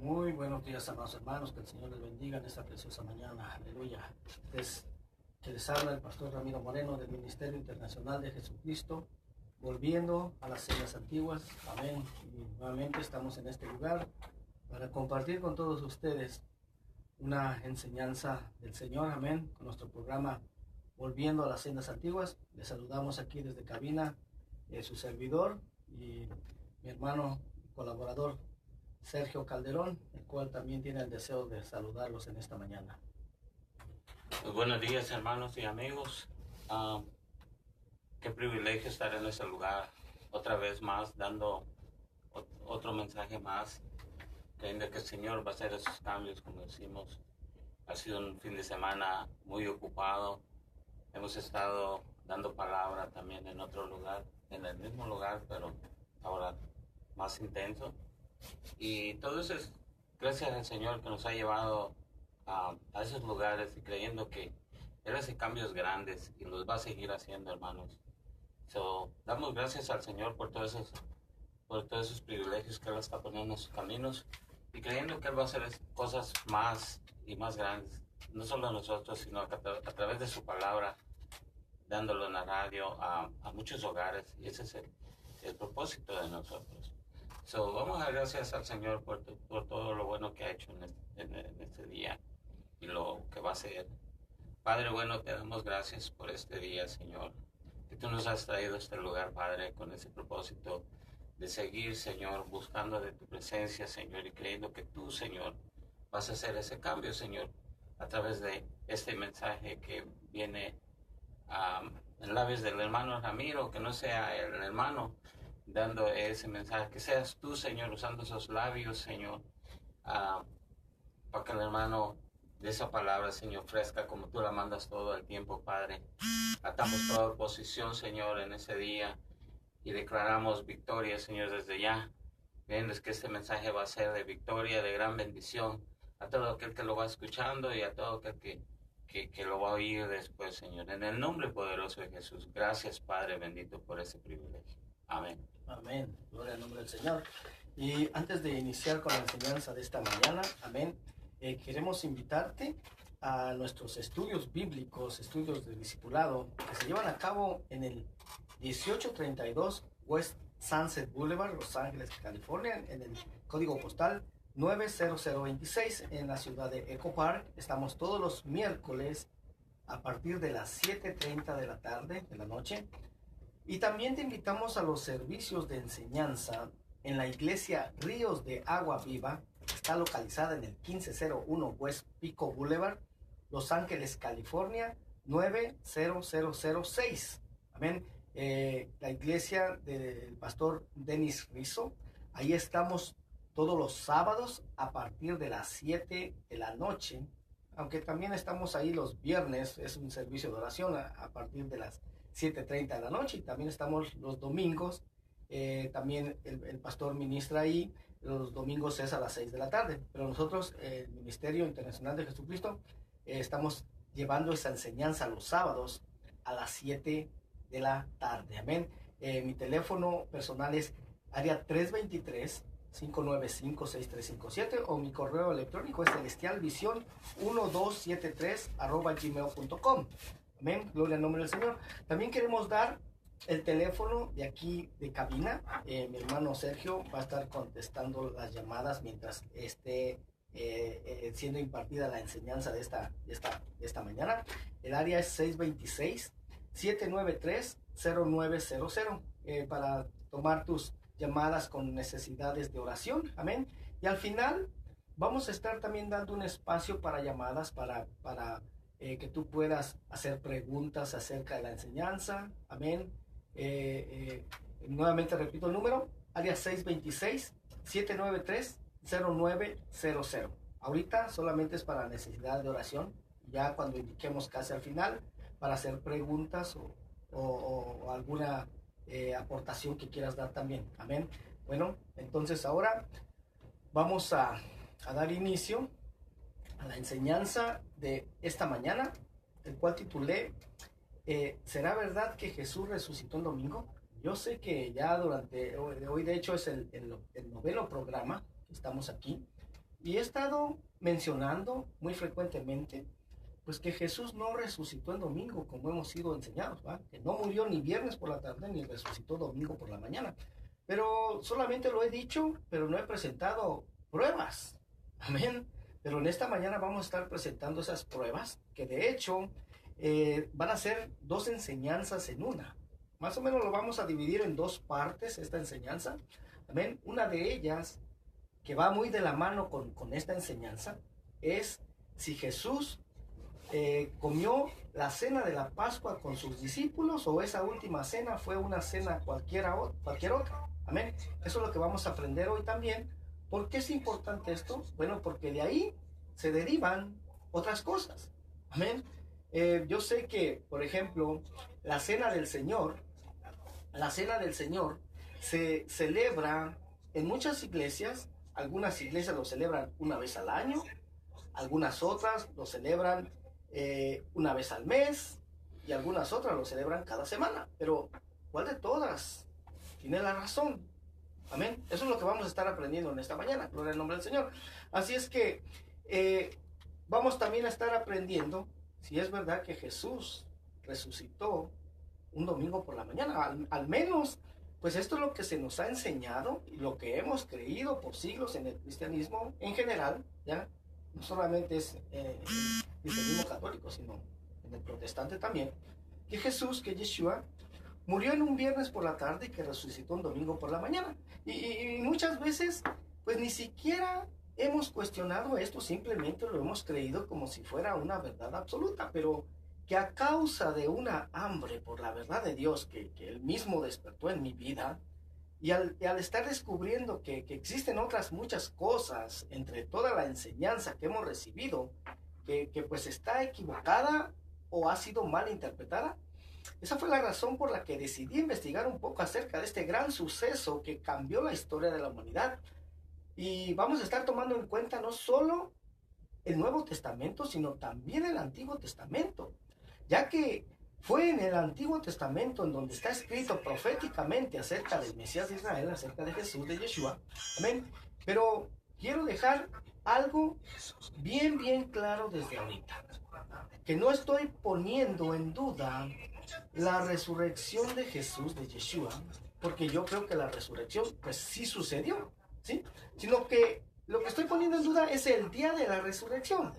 Muy buenos días, amados hermanos, que el Señor les bendiga en esta preciosa mañana, aleluya. Que les habla el pastor Ramiro Moreno del Ministerio Internacional de Jesucristo, volviendo a las señas antiguas, amén. Y nuevamente estamos en este lugar para compartir con todos ustedes una enseñanza del Señor, amén, con nuestro programa Volviendo a las sendas antiguas. Les saludamos aquí desde cabina, su servidor y mi hermano colaborador Sergio Calderón, el cual también tiene el deseo de saludarlos en esta mañana. Pues buenos días, hermanos y amigos. Qué privilegio estar en este lugar otra vez más, dando otro mensaje más, creyendo que el Señor va a hacer esos cambios, como decimos. Ha sido un fin de semana muy ocupado. Hemos estado dando palabra también en otro lugar, en el mismo lugar, pero ahora más intenso. Y todo eso es gracias al Señor que nos ha llevado a esos lugares y creyendo que Él hace cambios grandes y los va a seguir haciendo, hermanos. Damos gracias al Señor por todos esos privilegios que Él está poniendo en sus caminos y creyendo que Él va a hacer cosas más y más grandes, no solo a nosotros, sino a través de su palabra, dándolo en la radio a muchos hogares, y ese es el propósito de nosotros. Vamos a dar gracias al Señor por todo lo bueno que ha hecho en este día y lo que va a hacer. Padre bueno, te damos gracias por este día, Señor, que tú nos has traído a este lugar, Padre, con ese propósito de seguir, Señor, buscando de tu presencia, Señor, y creyendo que tú, Señor, vas a hacer ese cambio, Señor, a través de este mensaje que viene en labios del hermano Ramiro, que no sea el hermano dando ese mensaje, que seas tú, Señor, usando esos labios, Señor, para que el hermano de esa palabra, Señor, fresca como tú la mandas todo el tiempo, Padre. Atamos toda oposición, Señor, en ese día y declaramos victoria, Señor, desde ya. Viendo que este mensaje va a ser de victoria, de gran bendición a todo aquel que lo va escuchando y a todo aquel que lo va a oír después, Señor. En el nombre poderoso de Jesús, gracias, Padre bendito, por ese privilegio. Amén. Amén. Gloria al nombre del Señor. Y antes de iniciar con la enseñanza de esta mañana, amén, queremos invitarte a nuestros estudios bíblicos, estudios de discipulado, que se llevan a cabo en el 1832 West Sunset Boulevard, Los Ángeles, California, en el código postal 90026 en la ciudad de Echo Park. Estamos todos los miércoles a partir de las 7:30 de la tarde, de la noche. Y también te invitamos a los servicios de enseñanza en la iglesia Ríos de Agua Viva. Está localizada en el 1501 West Pico Boulevard, Los Ángeles, California, 90006. Amén. La iglesia del pastor Denis Rizzo. Ahí estamos todos los sábados a partir de las 7 de la noche. Aunque también estamos ahí los viernes, es un servicio de oración a partir de las 7:30 de la noche, y también estamos los domingos, también el pastor ministra ahí, los domingos es a las 6 de la tarde, pero nosotros, el Ministerio Internacional de Jesucristo, estamos llevando esa enseñanza los sábados a las 7 de la tarde, amén. Mi teléfono personal es área 323-595-6357 o mi correo electrónico es celestialvisión1273@gmail.com. Amén, gloria al nombre del Señor. También queremos dar el teléfono de aquí de cabina. Mi hermano Sergio va a estar contestando las llamadas mientras esté siendo impartida la enseñanza de esta mañana. El área es 626-793-0900 para tomar tus llamadas con necesidades de oración. Amén. Y al final vamos a estar también dando un espacio para llamadas para que tú puedas hacer preguntas acerca de la enseñanza. Amén. Nuevamente repito el número, área 626-793-0900. Ahorita solamente es para necesidad de oración, ya cuando indiquemos casi al final, para hacer preguntas o alguna aportación que quieras dar también. Amén. Bueno, entonces ahora vamos a dar inicio a la enseñanza de esta mañana, el cual titulé ¿será verdad que Jesús resucitó el domingo? Yo sé que ya durante hoy de hecho es el noveno programa que estamos aquí, y he estado mencionando muy frecuentemente pues que Jesús no resucitó el domingo como hemos sido enseñados, ¿va? Que no murió ni viernes por la tarde ni resucitó domingo por la mañana. Pero solamente lo he dicho, pero no he presentado pruebas. Amén. Pero en esta mañana vamos a estar presentando esas pruebas, que de hecho van a ser dos enseñanzas en una. Más o menos lo vamos a dividir en dos partes esta enseñanza. Amén. Una de ellas, que va muy de la mano con esta enseñanza, es si Jesús comió la cena de la Pascua con sus discípulos o esa última cena fue una cena cualquier otra. Amén. Eso es lo que vamos a aprender hoy también. ¿Por qué es importante esto? Bueno, porque de ahí se derivan otras cosas. Amén. Yo sé que, por ejemplo, la cena del Señor se celebra en muchas iglesias. Algunas iglesias lo celebran una vez al año, algunas otras lo celebran una vez al mes y algunas otras lo celebran cada semana. Pero ¿cuál de todas tiene la razón? Amén. Eso es lo que vamos a estar aprendiendo en esta mañana. Gloria al nombre del Señor. Así es que vamos también a estar aprendiendo si es verdad que Jesús resucitó un domingo por la mañana. Al menos, pues esto es lo que se nos ha enseñado y lo que hemos creído por siglos en el cristianismo en general, ¿ya? No solamente es el cristianismo católico, sino en el protestante también, que Jesús, que Yeshua, murió en un viernes por la tarde y que resucitó un domingo por la mañana. Y muchas veces, pues ni siquiera hemos cuestionado esto, simplemente lo hemos creído como si fuera una verdad absoluta, pero que a causa de una hambre por la verdad de Dios que Él mismo despertó en mi vida, y al estar descubriendo que existen otras muchas cosas entre toda la enseñanza que hemos recibido, que pues está equivocada o ha sido mal interpretada, esa fue la razón por la que decidí investigar un poco acerca de este gran suceso que cambió la historia de la humanidad. Y vamos a estar tomando en cuenta no solo el Nuevo Testamento, sino también el Antiguo Testamento, ya que fue en el Antiguo Testamento en donde está escrito proféticamente acerca del Mesías de Israel, acerca de Jesús, de Yeshua. Amén. Pero quiero dejar algo bien claro desde ahorita, que no estoy poniendo en duda la resurrección de Jesús, de Yeshua, porque yo creo que la resurrección pues sí sucedió, ¿sí? Sino que lo que estoy poniendo en duda es el día de la resurrección.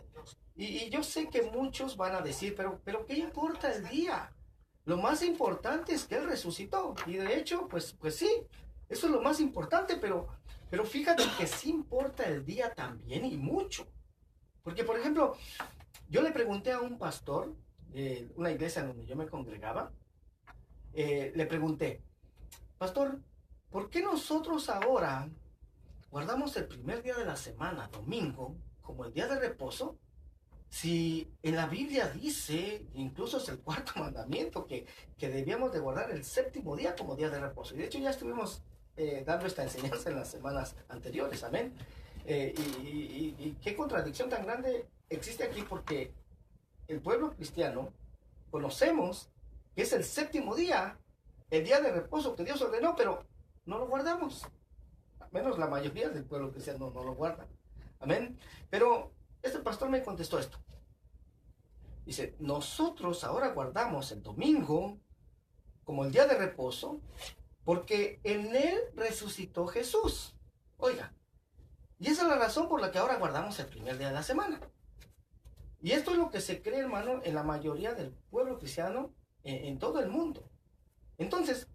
Y yo sé que muchos van a decir, pero ¿qué importa el día? Lo más importante es que Él resucitó. Y de hecho, pues sí, eso es lo más importante, pero fíjate que sí importa el día también y mucho. Porque, por ejemplo, yo le pregunté a un pastor de una iglesia en donde yo me congregaba, le pregunté, pastor, ¿por qué nosotros ahora guardamos el primer día de la semana, domingo, como el día de reposo? Si en la Biblia dice, incluso es el cuarto mandamiento, que debíamos de guardar el séptimo día como día de reposo. Y de hecho ya estuvimos dando esta enseñanza en las semanas anteriores, amén. Y qué contradicción tan grande existe aquí, porque el pueblo cristiano conocemos que es el séptimo día, el día de reposo que Dios ordenó, pero no lo guardamos. Al menos la mayoría del pueblo cristiano no lo guarda. Amén. Pero este pastor me contestó esto. Dice, nosotros ahora guardamos el domingo como el día de reposo porque en él resucitó Jesús. Oiga, y esa es la razón por la que ahora guardamos el primer día de la semana. Y esto es lo que se cree, hermano, en la mayoría del pueblo cristiano en todo el mundo. Entonces,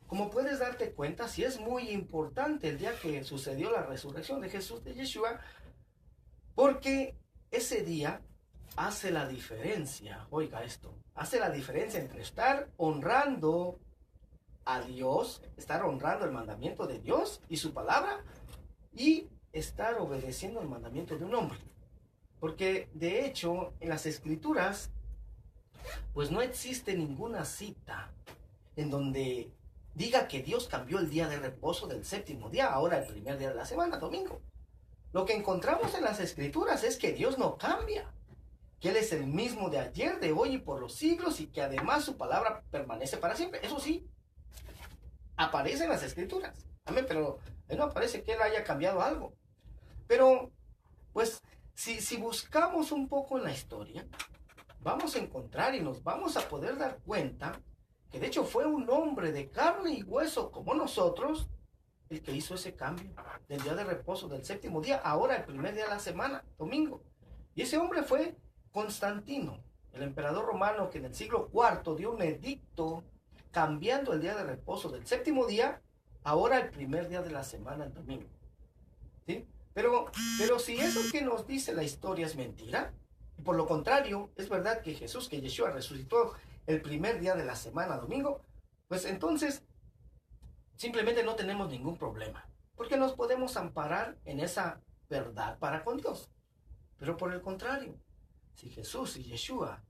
como puedes darte cuenta, sí es muy importante el día que sucedió la resurrección de Jesús, de Yeshua, porque ese día hace la diferencia, oiga esto, hace la diferencia entre estar honrando a Dios, estar honrando el mandamiento de Dios y su palabra, y estar obedeciendo el mandamiento de un hombre. Porque de hecho, en las Escrituras, pues no existe ninguna cita en donde diga que Dios cambió el día de reposo del séptimo día, ahora el primer día de la semana, domingo. Lo que encontramos en las Escrituras es que Dios no cambia, que Él es el mismo de ayer, de hoy y por los siglos, y que además su palabra permanece para siempre. Eso sí, aparece en las Escrituras. Amén, pero no aparece que Él haya cambiado algo. Pero Pues si buscamos un poco en la historia, vamos a encontrar y nos vamos a poder dar cuenta que de hecho fue un hombre de carne y hueso como nosotros el que hizo ese cambio del día de reposo, del séptimo día, ahora el primer día de la semana, domingo. Y ese hombre fue Constantino, el emperador romano, que en el siglo IV dio un edicto cambiando el día de reposo del séptimo día, ahora el primer día de la semana, el domingo. ¿Sí? Pero si eso que nos dice la historia es mentira, y por lo contrario, es verdad que Jesús, que Yeshua resucitó el primer día de la semana, domingo, pues entonces simplemente no tenemos ningún problema, porque nos podemos amparar en esa verdad para con Dios. Pero por el contrario, si Jesús y Yeshua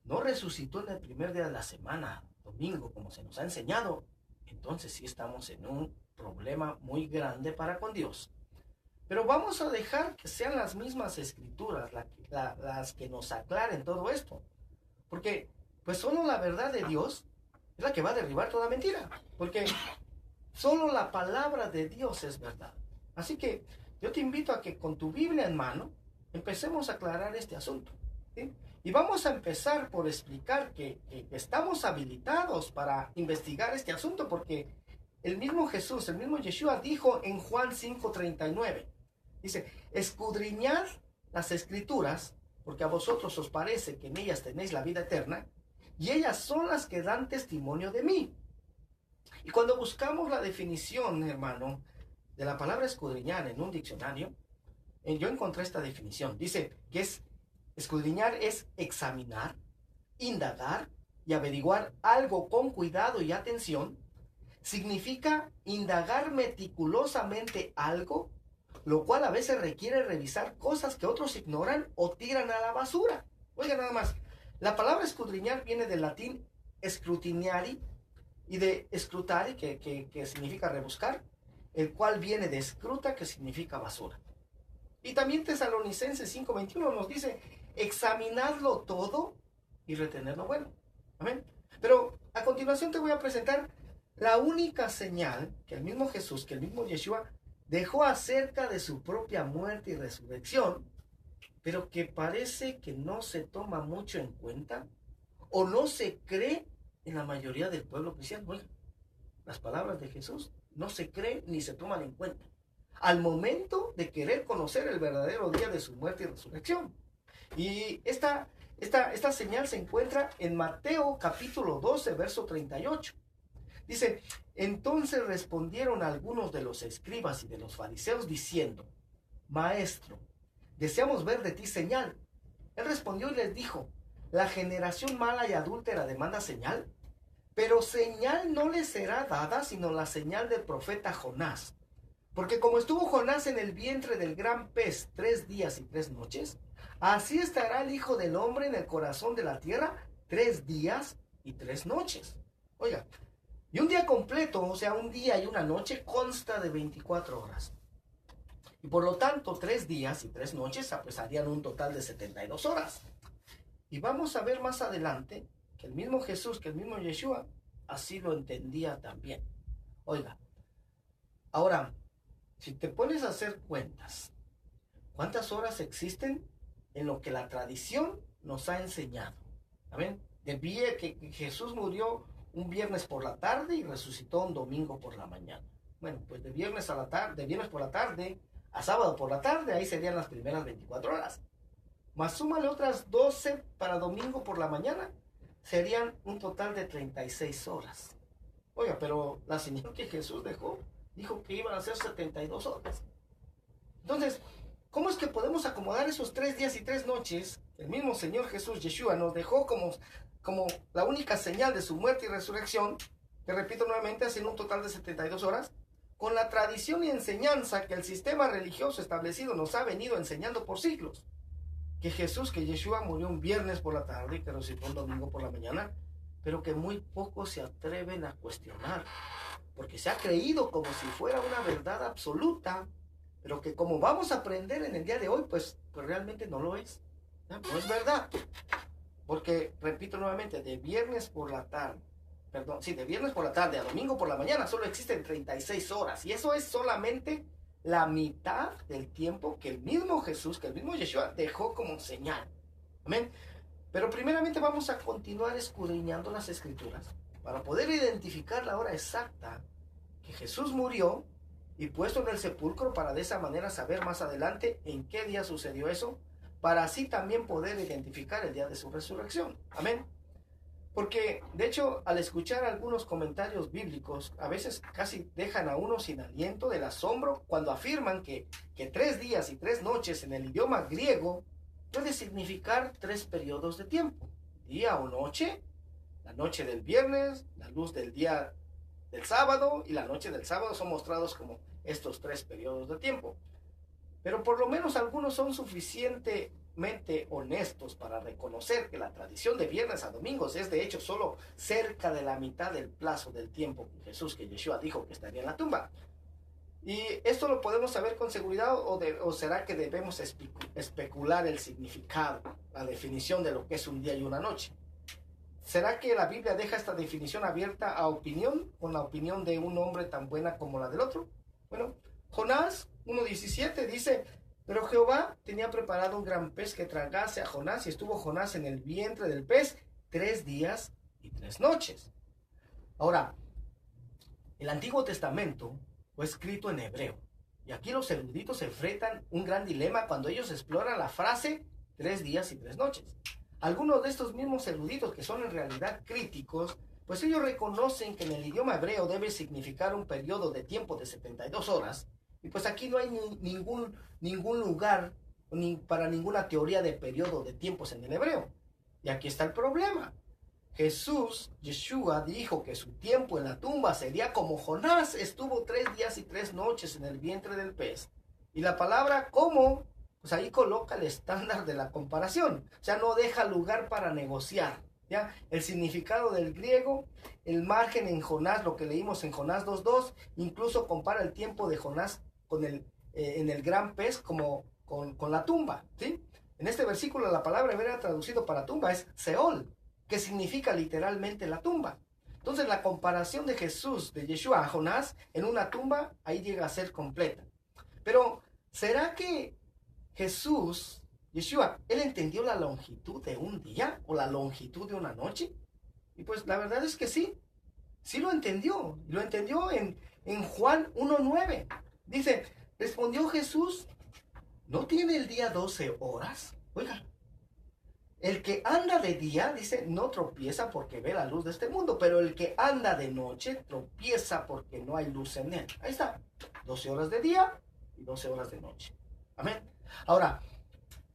no resucitó en el primer día de la semana, domingo, como se nos ha enseñado, entonces sí estamos en un problema muy grande para con Dios. Pero vamos a dejar que sean las mismas escrituras las que nos aclaren todo esto, porque pues solo la verdad de Dios es la que va a derribar toda mentira, porque solo la palabra de Dios es verdad. Así que yo te invito a que con tu Biblia en mano empecemos a aclarar este asunto, ¿sí? Y vamos a empezar por explicar que estamos habilitados para investigar este asunto, porque el mismo Jesús, el mismo Yeshua dijo en Juan 5:39, dice, escudriñad las escrituras, porque a vosotros os parece que en ellas tenéis la vida eterna, y ellas son las que dan testimonio de mí. Y cuando buscamos la definición, hermano, de la palabra escudriñar en un diccionario, yo encontré esta definición. Dice que escudriñar es examinar, indagar y averiguar algo con cuidado y atención. Significa indagar meticulosamente algo, lo cual a veces requiere revisar cosas que otros ignoran o tiran a la basura. Oiga nada más, la palabra escudriñar viene del latín scrutiniari y de scrutari, que significa rebuscar, el cual viene de scruta, que significa basura. Y también Tesalonicenses 5:21 nos dice, examinadlo todo y retener lo bueno. Amén. Pero a continuación te voy a presentar la única señal que el mismo Jesús, que el mismo Yeshua dejó acerca de su propia muerte y resurrección, pero que parece que no se toma mucho en cuenta o no se cree en la mayoría del pueblo cristiano. Oigan, las palabras de Jesús no se creen ni se toman en cuenta al momento de querer conocer el verdadero día de su muerte y resurrección. Y esta señal se encuentra en Mateo capítulo 12, verso 38. Dice, entonces respondieron algunos de los escribas y de los fariseos diciendo, Maestro, deseamos ver de ti señal. Él respondió y les dijo, la generación mala y adúltera demanda señal, pero señal no le será dada sino la señal del profeta Jonás. Porque como estuvo Jonás en el vientre del gran pez 3 días y 3 noches, así estará el Hijo del Hombre en el corazón de la tierra 3 días y 3 noches. Oiga, y un día completo, o sea, un día y una noche, consta de 24 horas. Y por lo tanto, 3 días y 3 noches pues harían un total de 72 horas. Y vamos a ver más adelante que el mismo Jesús, que el mismo Yeshua, así lo entendía también. Oiga, ahora, si te pones a hacer cuentas, ¿cuántas horas existen en lo que la tradición nos ha enseñado? ¿Amén? Debía que Jesús murió un viernes por la tarde y resucitó un domingo por la mañana. Bueno, pues de viernes por la tarde a sábado por la tarde, ahí serían las primeras 24 horas. Más súmale otras 12 para domingo por la mañana, serían un total de 36 horas. Oiga, pero la señal que Jesús dejó, dijo que iban a ser 72 horas. Entonces, ¿cómo es que podemos acomodar esos 3 días y 3 noches? El mismo Señor Jesús, Yeshua, nos dejó como la única señal de su muerte y resurrección, que repito nuevamente, hacen un total de 72 horas, con la tradición y enseñanza que el sistema religioso establecido nos ha venido enseñando por siglos. Que Jesús, que Yeshua murió un viernes por la tarde y que resucitó un domingo por la mañana, pero que muy pocos se atreven a cuestionar, porque se ha creído como si fuera una verdad absoluta, pero que como vamos a aprender en el día de hoy, pues realmente no lo es. No es verdad. Porque, repito nuevamente, de viernes por la tarde a domingo por la mañana solo existen 36 horas. Y eso es solamente la mitad del tiempo que el mismo Jesús, que el mismo Yeshua dejó como señal. Amén. Pero primeramente vamos a continuar escudriñando las Escrituras para poder identificar la hora exacta que Jesús murió y puesto en el sepulcro, para de esa manera saber más adelante en qué día sucedió eso, para así también poder identificar el día de su resurrección. Amén. Porque, de hecho, al escuchar algunos comentarios bíblicos, a veces casi dejan a uno sin aliento del asombro cuando afirman que 3 días y 3 noches en el idioma griego puede significar 3 periodos de tiempo, día o noche, la noche del viernes, la luz del día del sábado y la noche del sábado son mostrados como estos 3 periodos de tiempo. Pero por lo menos algunos son suficientemente honestos para reconocer que la tradición de viernes a domingos es de hecho solo cerca de la mitad del plazo del tiempo que Yeshua dijo que estaría en la tumba. Y esto lo podemos saber con seguridad o será que debemos especular el significado, la definición de lo que es un día y una noche. ¿Será que la Biblia deja esta definición abierta a opinión, con la opinión de un hombre tan buena como la del otro? Bueno, Jonás 1:17 dice: pero Jehová tenía preparado un gran pez que tragase a Jonás, y estuvo Jonás en el vientre del pez 3 días y 3 noches. Ahora, el Antiguo Testamento fue escrito en hebreo, y aquí los eruditos se enfrentan un gran dilema cuando ellos exploran la frase 3 días y 3 noches. Algunos de estos mismos eruditos, que son en realidad críticos, pues ellos reconocen que en el idioma hebreo debe significar un periodo de tiempo de 72 horas, y pues aquí no hay ningún lugar para ninguna teoría de periodo de tiempos en el hebreo. Y aquí está el problema. Yeshua, dijo que su tiempo en la tumba sería como Jonás estuvo 3 días y 3 noches en el vientre del pez. Y la palabra como, pues ahí coloca el estándar de la comparación. O sea, no deja lugar para negociar. ¿Ya? El significado del griego, el margen en Jonás, lo que leímos en Jonás 2:2, incluso compara el tiempo de Jonás en el gran pez como con la tumba. ¿Sí? En este versículo la palabra hebrea traducido para tumba es Seol, que significa literalmente la tumba. Entonces la comparación de Yeshua a Jonás en una tumba, ahí llega a ser completa. Pero, ¿será que Yeshua, él entendió la longitud de un día o la longitud de una noche? Y pues la verdad es que sí lo entendió. Lo entendió en Juan 1:9. Dice, respondió Jesús: ¿no tiene el día 12 horas? Oiga, el que anda de día, dice, no tropieza porque ve la luz de este mundo, pero el que anda de noche tropieza porque no hay luz en él. Ahí está, 12 horas de día y 12 horas de noche. Amén. Ahora,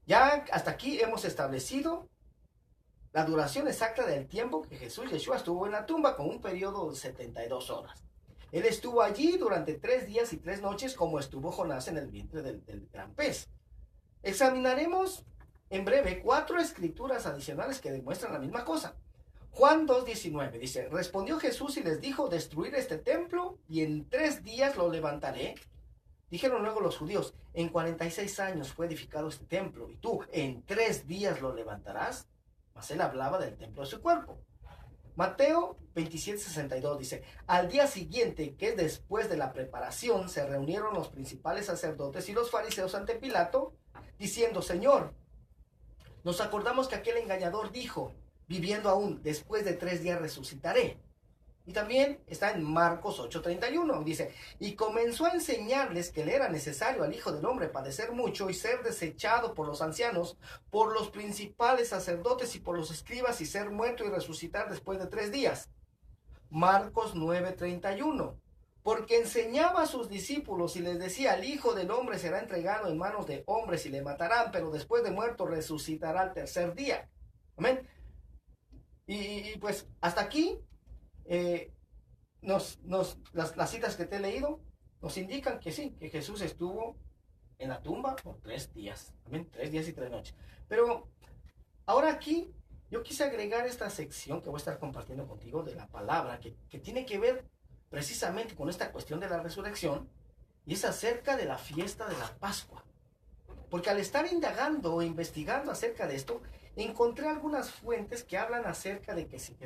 ya hasta aquí hemos establecido la duración exacta del tiempo que Yeshua estuvo en la tumba, con un periodo de 72 horas. Él estuvo allí durante 3 días y 3 noches, como estuvo Jonás en el vientre del gran pez. Examinaremos en breve 4 escrituras adicionales que demuestran la misma cosa. Juan 2:19 dice: respondió Jesús y les dijo: destruir este templo y en 3 días lo levantaré. Dijeron luego los judíos: en 46 años fue edificado este templo, y tú en 3 días lo levantarás. Mas él hablaba del templo de su cuerpo. Mateo 27:62 dice: al día siguiente, que es después de la preparación, se reunieron los principales sacerdotes y los fariseos ante Pilato, diciendo: Señor, nos acordamos que aquel engañador dijo: viviendo aún, después de 3 días resucitaré. Y también está en Marcos 8:31, dice: y comenzó a enseñarles que le era necesario al Hijo del Hombre padecer mucho y ser desechado por los ancianos, por los principales sacerdotes y por los escribas, y ser muerto y resucitar después de 3 días. Marcos 9:31, porque enseñaba a sus discípulos y les decía: el Hijo del Hombre será entregado en manos de hombres y le matarán, pero después de muerto resucitará al 3er día. Amén. Y pues hasta aquí las citas que te he leído nos indican que sí, que Jesús estuvo en la tumba por 3 días. Amén, 3 días y 3 noches. Pero ahora aquí yo quise agregar esta sección que voy a estar compartiendo contigo de la palabra, que tiene que ver precisamente con esta cuestión de la resurrección, y es acerca de la fiesta de la Pascua. Porque al estar indagando o investigando acerca de esto, encontré algunas fuentes que hablan acerca de que si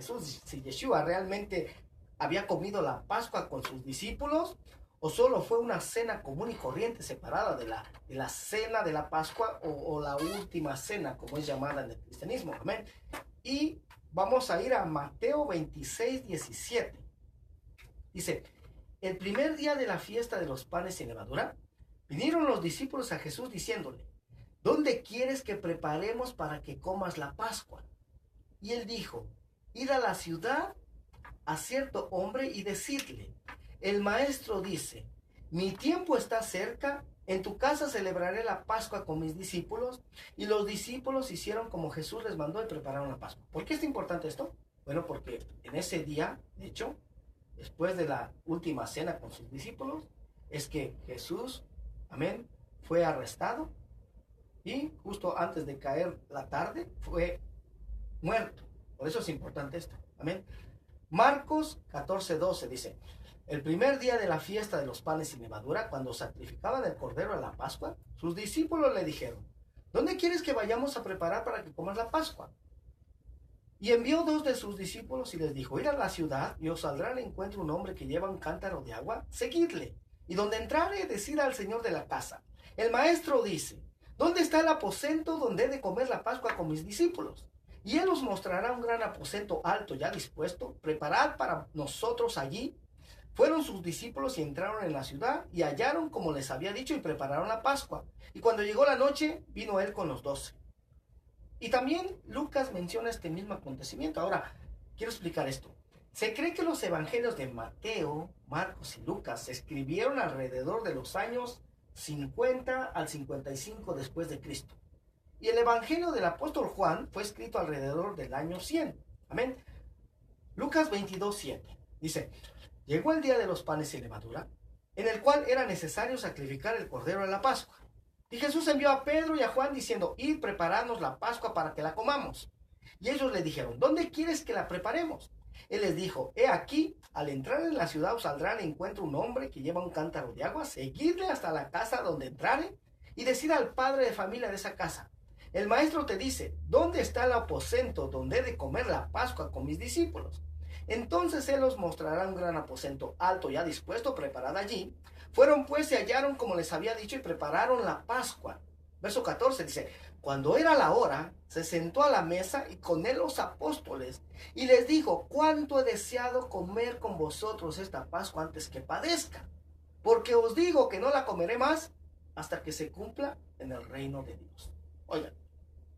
Yeshua realmente había comido la Pascua con sus discípulos, ¿O solo fue una cena común y corriente separada de la cena de la Pascua o la última cena, como es llamada en el cristianismo? Amén. Y vamos a ir a Mateo 26, 17. Dice, el primer día de la fiesta de los panes sin levadura, vinieron los discípulos a Jesús diciéndole, ¿dónde quieres que preparemos para que comas la Pascua? Y él dijo, id a la ciudad a cierto hombre y decirle, el maestro dice, mi tiempo está cerca, en tu casa celebraré la Pascua con mis discípulos. Y los discípulos hicieron como Jesús les mandó y prepararon la Pascua. ¿Por qué es importante esto? Bueno, porque en ese día, de hecho, después de la última cena con sus discípulos, es que Jesús, amén, fue arrestado y justo antes de caer la tarde fue muerto. Por eso es importante esto, amén. Marcos 14:12 dice, el primer día de la fiesta de los panes sin levadura, cuando sacrificaban el cordero a la Pascua, sus discípulos le dijeron, ¿dónde quieres que vayamos a preparar para que comas la Pascua? Y envió 2 de sus discípulos y les dijo, id a la ciudad y os saldrá al encuentro un hombre que lleva un cántaro de agua, seguidle. Y donde entrare, decid al señor de la casa, el maestro dice, ¿dónde está el aposento donde he de comer la Pascua con mis discípulos? Y él os mostrará un gran aposento alto ya dispuesto, preparad para nosotros allí. Fueron sus discípulos y entraron en la ciudad y hallaron como les había dicho y prepararon la Pascua. Y cuando llegó la noche, vino él con los 12. Y también Lucas menciona este mismo acontecimiento. Ahora, quiero explicar esto. Se cree que los evangelios de Mateo, Marcos y Lucas se escribieron alrededor de los años 50 al 55 después de Cristo. Y el evangelio del apóstol Juan fue escrito alrededor del año 100. Amén. Lucas 22:7 dice, llegó el día de los panes sin levadura, en el cual era necesario sacrificar el cordero de la Pascua. Y Jesús envió a Pedro y a Juan diciendo, id, prepararnos la Pascua para que la comamos. Y ellos le dijeron, ¿dónde quieres que la preparemos? Él les dijo, he aquí, al entrar en la ciudad os saldrá al encuentro un hombre que lleva un cántaro de agua, seguidle hasta la casa donde entrare y decid al padre de familia de esa casa, el maestro te dice, ¿dónde está el aposento donde he de comer la Pascua con mis discípulos? Entonces él os mostrará un gran aposento alto ya dispuesto, preparado allí. Fueron pues y hallaron como les había dicho y prepararon la Pascua. Verso 14 dice, cuando era la hora, se sentó a la mesa y con él los apóstoles y les dijo, cuánto he deseado comer con vosotros esta Pascua antes que padezca, porque os digo que no la comeré más hasta que se cumpla en el reino de Dios. Oigan,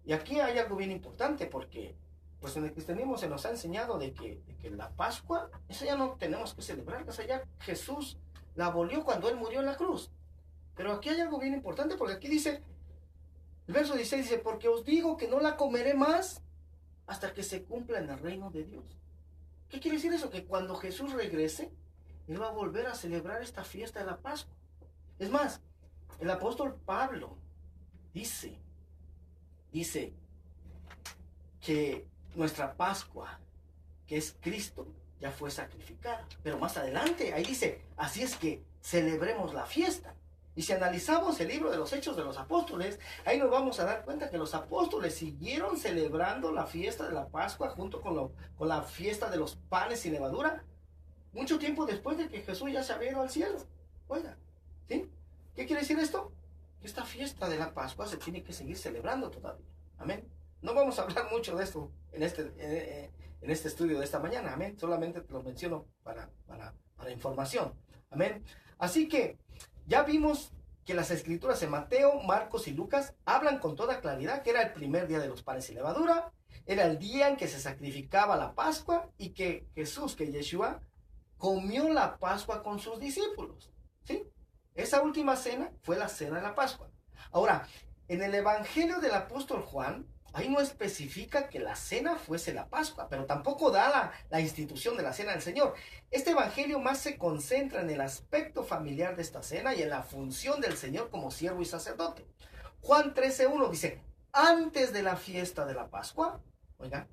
y aquí hay algo bien importante porque pues en el cristianismo se nos ha enseñado de que la Pascua, esa ya no tenemos que celebrar, esa ya Jesús la abolió cuando él murió en la cruz. Pero aquí hay algo bien importante porque aquí dice, el verso 16 dice, porque os digo que no la comeré más hasta que se cumpla en el reino de Dios. ¿Qué quiere decir eso? Que cuando Jesús regrese, él va a volver a celebrar esta fiesta de la Pascua. Es más, el apóstol Pablo dice que nuestra Pascua, que es Cristo, ya fue sacrificada. Pero más adelante, ahí dice, así es que celebremos la fiesta. Y si analizamos el libro de los Hechos de los Apóstoles, ahí nos vamos a dar cuenta que los apóstoles siguieron celebrando la fiesta de la Pascua junto con la fiesta de los panes sin levadura, mucho tiempo después de que Jesús ya se había ido al cielo. Oiga, ¿sí? ¿Qué quiere decir esto? Que esta fiesta de la Pascua se tiene que seguir celebrando todavía. Amén. No vamos a hablar mucho de esto en este estudio de esta mañana. Amén. Solamente te lo menciono para información. Amén. Así que ya vimos que las escrituras en Mateo, Marcos y Lucas hablan con toda claridad que era el primer día de los panes sin levadura, era el día en que se sacrificaba la Pascua y que Jesús, que Yeshua, comió la Pascua con sus discípulos. ¿Sí? Esa última cena fue la cena de la Pascua. Ahora, en el Evangelio del apóstol Juan, ahí no especifica que la cena fuese la Pascua, pero tampoco da la institución de la cena del Señor. Este evangelio más se concentra en el aspecto familiar de esta cena y en la función del Señor como siervo y sacerdote. Juan 13:1 dice, antes de la fiesta de la Pascua, oiga,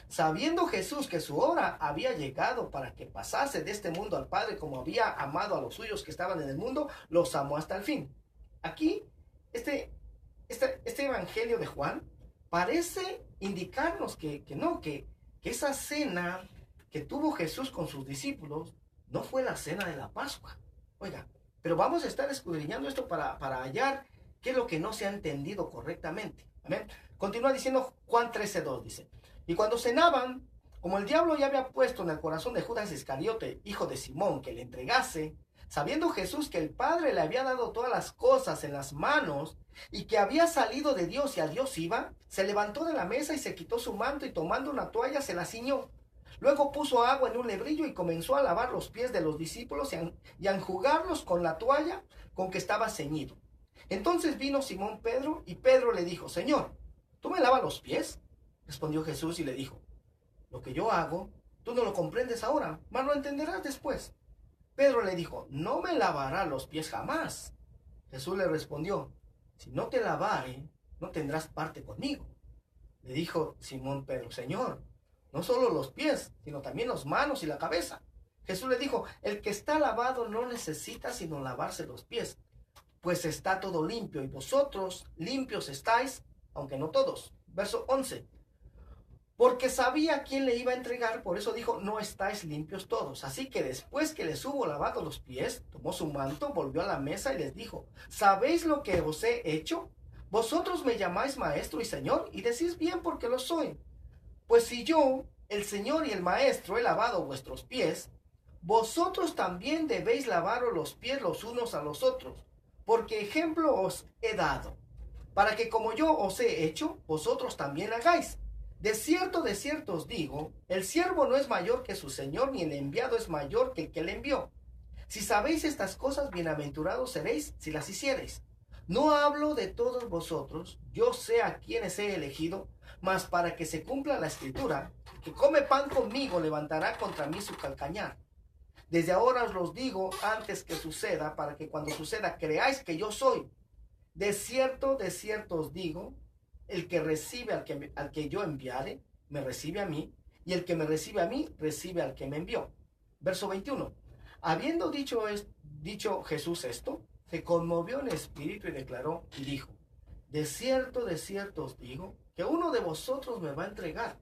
sabiendo Jesús que su hora había llegado para que pasase de este mundo al Padre como había amado a los suyos que estaban en el mundo, los amó hasta el fin. Aquí, este evangelio de Juan parece indicarnos que esa cena que tuvo Jesús con sus discípulos no fue la cena de la Pascua. Oiga, Pero vamos a estar escudriñando esto para hallar qué es lo que no se ha entendido correctamente. Amén. Continúa diciendo Juan 13:2, dice, y cuando cenaban, como el diablo ya había puesto en el corazón de Judas Iscariote, hijo de Simón, que le entregase, sabiendo Jesús que el Padre le había dado todas las cosas en las manos y que había salido de Dios y a Dios iba, se levantó de la mesa y se quitó su manto y tomando una toalla se la ciñó. Luego puso agua en un lebrillo y comenzó a lavar los pies de los discípulos y a enjugarlos con la toalla con que estaba ceñido. Entonces vino Simón Pedro y Pedro le dijo, Señor, ¿tú me lavas los pies? Respondió Jesús y le dijo, lo que yo hago, tú no lo comprendes ahora, mas lo entenderás después. Pedro le dijo, no me lavará los pies jamás. Jesús le respondió, si no te lavare, no tendrás parte conmigo. Le dijo Simón Pedro, Señor, no solo los pies, sino también las manos y la cabeza. Jesús le dijo, el que está lavado no necesita sino lavarse los pies, pues está todo limpio, y vosotros limpios estáis, aunque no todos. Verso 11. Porque sabía quién le iba a entregar, por eso dijo, no estáis limpios todos. Así que después que les hubo lavado los pies, tomó su manto, volvió a la mesa y les dijo, ¿sabéis lo que os he hecho? Vosotros me llamáis maestro y señor, y decís bien porque lo soy. Pues si yo, el Señor y el Maestro, he lavado vuestros pies, vosotros también debéis lavaros los pies los unos a los otros, porque ejemplo os he dado, para que como yo os he hecho, vosotros también hagáis. De cierto os digo, el siervo no es mayor que su Señor, ni el enviado es mayor que el que le envió. Si sabéis estas cosas, bienaventurados seréis si las hiciereis. No hablo de todos vosotros, yo sé a quienes he elegido, mas para que se cumpla la escritura, que come pan conmigo levantará contra mí su calcañar. Desde ahora os los digo antes que suceda, para que cuando suceda creáis que yo soy. De cierto os digo, el que recibe al que yo enviare, me recibe a mí, y el que me recibe a mí, recibe al que me envió. Verso 21. Habiendo dicho Jesús esto, se conmovió en espíritu y declaró y dijo, de cierto os digo, que uno de vosotros me va a entregar.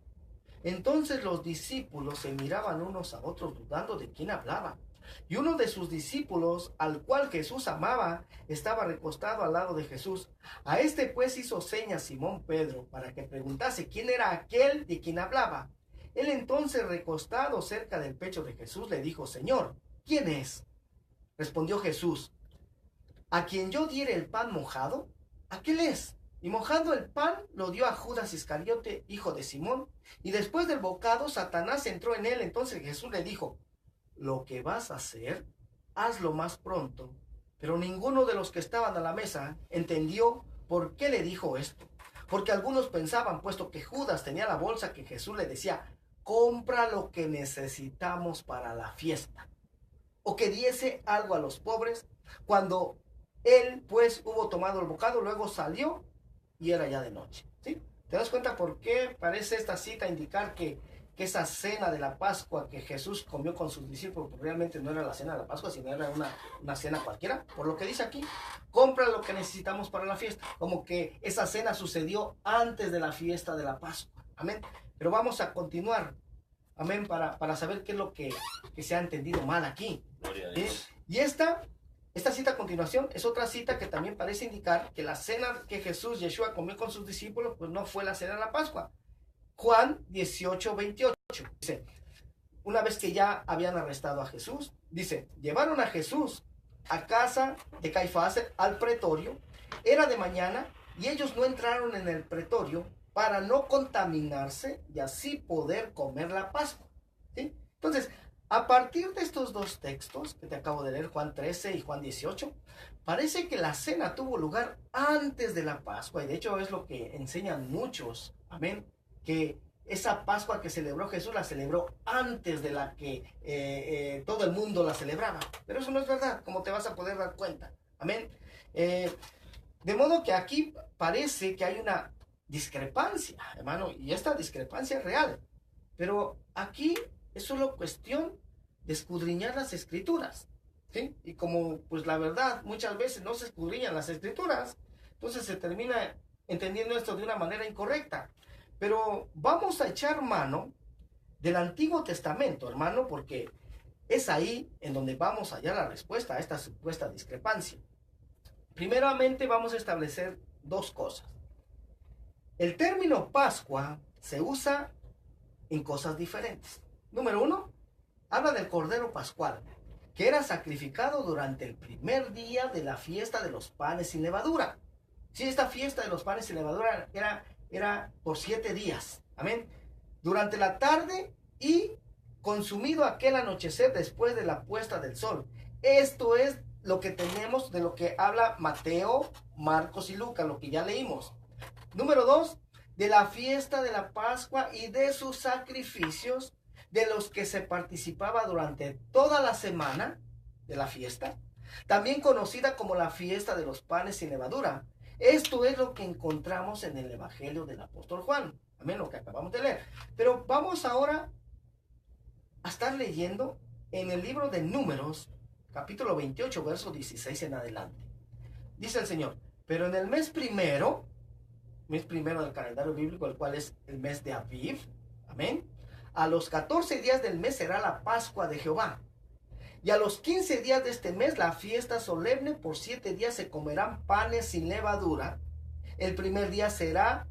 Entonces los discípulos se miraban unos a otros dudando de quién hablaba. Y uno de sus discípulos, al cual Jesús amaba, estaba recostado al lado de Jesús. A este pues hizo señas Simón Pedro para que preguntase quién era aquel de quien hablaba. Él entonces, recostado cerca del pecho de Jesús, le dijo, Señor, ¿quién es? Respondió Jesús, a quien yo diere el pan mojado, aquel es. Y mojando el pan, lo dio a Judas Iscariote, hijo de Simón. Y después del bocado, Satanás entró en él. Entonces Jesús le dijo, lo que vas a hacer, hazlo más pronto. Pero ninguno de los que estaban a la mesa entendió por qué le dijo esto. Porque algunos pensaban, puesto que Judas tenía la bolsa, que Jesús le decía, compra lo que necesitamos para la fiesta, o que diese algo a los pobres. Cuando él pues hubo tomado el bocado, luego salió y era ya de noche. ¿Sí? ¿Te das cuenta por qué parece esta cita indicar que esa cena de la Pascua que Jesús comió con sus discípulos, pues realmente no era la cena de la Pascua, sino era una cena cualquiera? Por lo que dice aquí, compra lo que necesitamos para la fiesta, como que esa cena sucedió antes de la fiesta de la Pascua. Amén. Pero vamos a continuar, amén, para saber qué es lo que se ha entendido mal aquí. Gloria a Dios. Y esta cita a continuación es otra cita que también parece indicar que la cena que Yeshua comió con sus discípulos, pues no fue la cena de la Pascua. Juan 18:28 dice, una vez que ya habían arrestado a Jesús, dice, llevaron a Jesús a casa de Caifás, al pretorio. Era de mañana y ellos no entraron en el pretorio para no contaminarse y así poder comer la Pascua. ¿Sí? Entonces, a partir de estos dos textos que te acabo de leer, Juan 13 y Juan 18, parece que la cena tuvo lugar antes de la Pascua, y de hecho es lo que enseñan muchos, amén, que esa Pascua que celebró Jesús la celebró antes de la que todo el mundo la celebraba. Pero eso no es verdad, como te vas a poder dar cuenta. Amén. De modo que aquí parece que hay una discrepancia, hermano, y esta discrepancia es real. Pero aquí es solo cuestión de escudriñar las Escrituras, ¿sí? Y como pues la verdad muchas veces no se escudriñan las Escrituras, entonces se termina entendiendo esto de una manera incorrecta. Pero vamos a echar mano del Antiguo Testamento, hermano, porque Es ahí en donde vamos a hallar la respuesta a esta supuesta discrepancia. Primeramente vamos a establecer dos cosas. El término Pascua se usa en cosas diferentes. Número uno, habla del Cordero Pascual, que era sacrificado durante el primer día de la fiesta de los panes sin levadura. Sí, esta fiesta de los panes sin levadura era por 7 días. Amén. Durante la tarde y consumido aquel anochecer después de la puesta del sol. Esto es lo que tenemos de lo que habla Mateo, Marcos y Lucas, lo que ya leímos. Número 2, de la fiesta de la Pascua y de sus sacrificios, de los que se participaba durante toda la semana de la fiesta, también conocida como la fiesta de los panes sin levadura. Esto es lo que encontramos en el Evangelio del apóstol Juan. Amén, lo que acabamos de leer. Pero vamos ahora a estar leyendo en el libro de Números, capítulo 28, verso 16 en adelante. Dice el Señor, pero en el mes primero del calendario bíblico, el cual es el mes de Aviv, amén, a los 14 días del mes será la Pascua de Jehová. Y a los 15 días de este mes la fiesta solemne, por 7 días se comerán panes sin levadura. El primer día será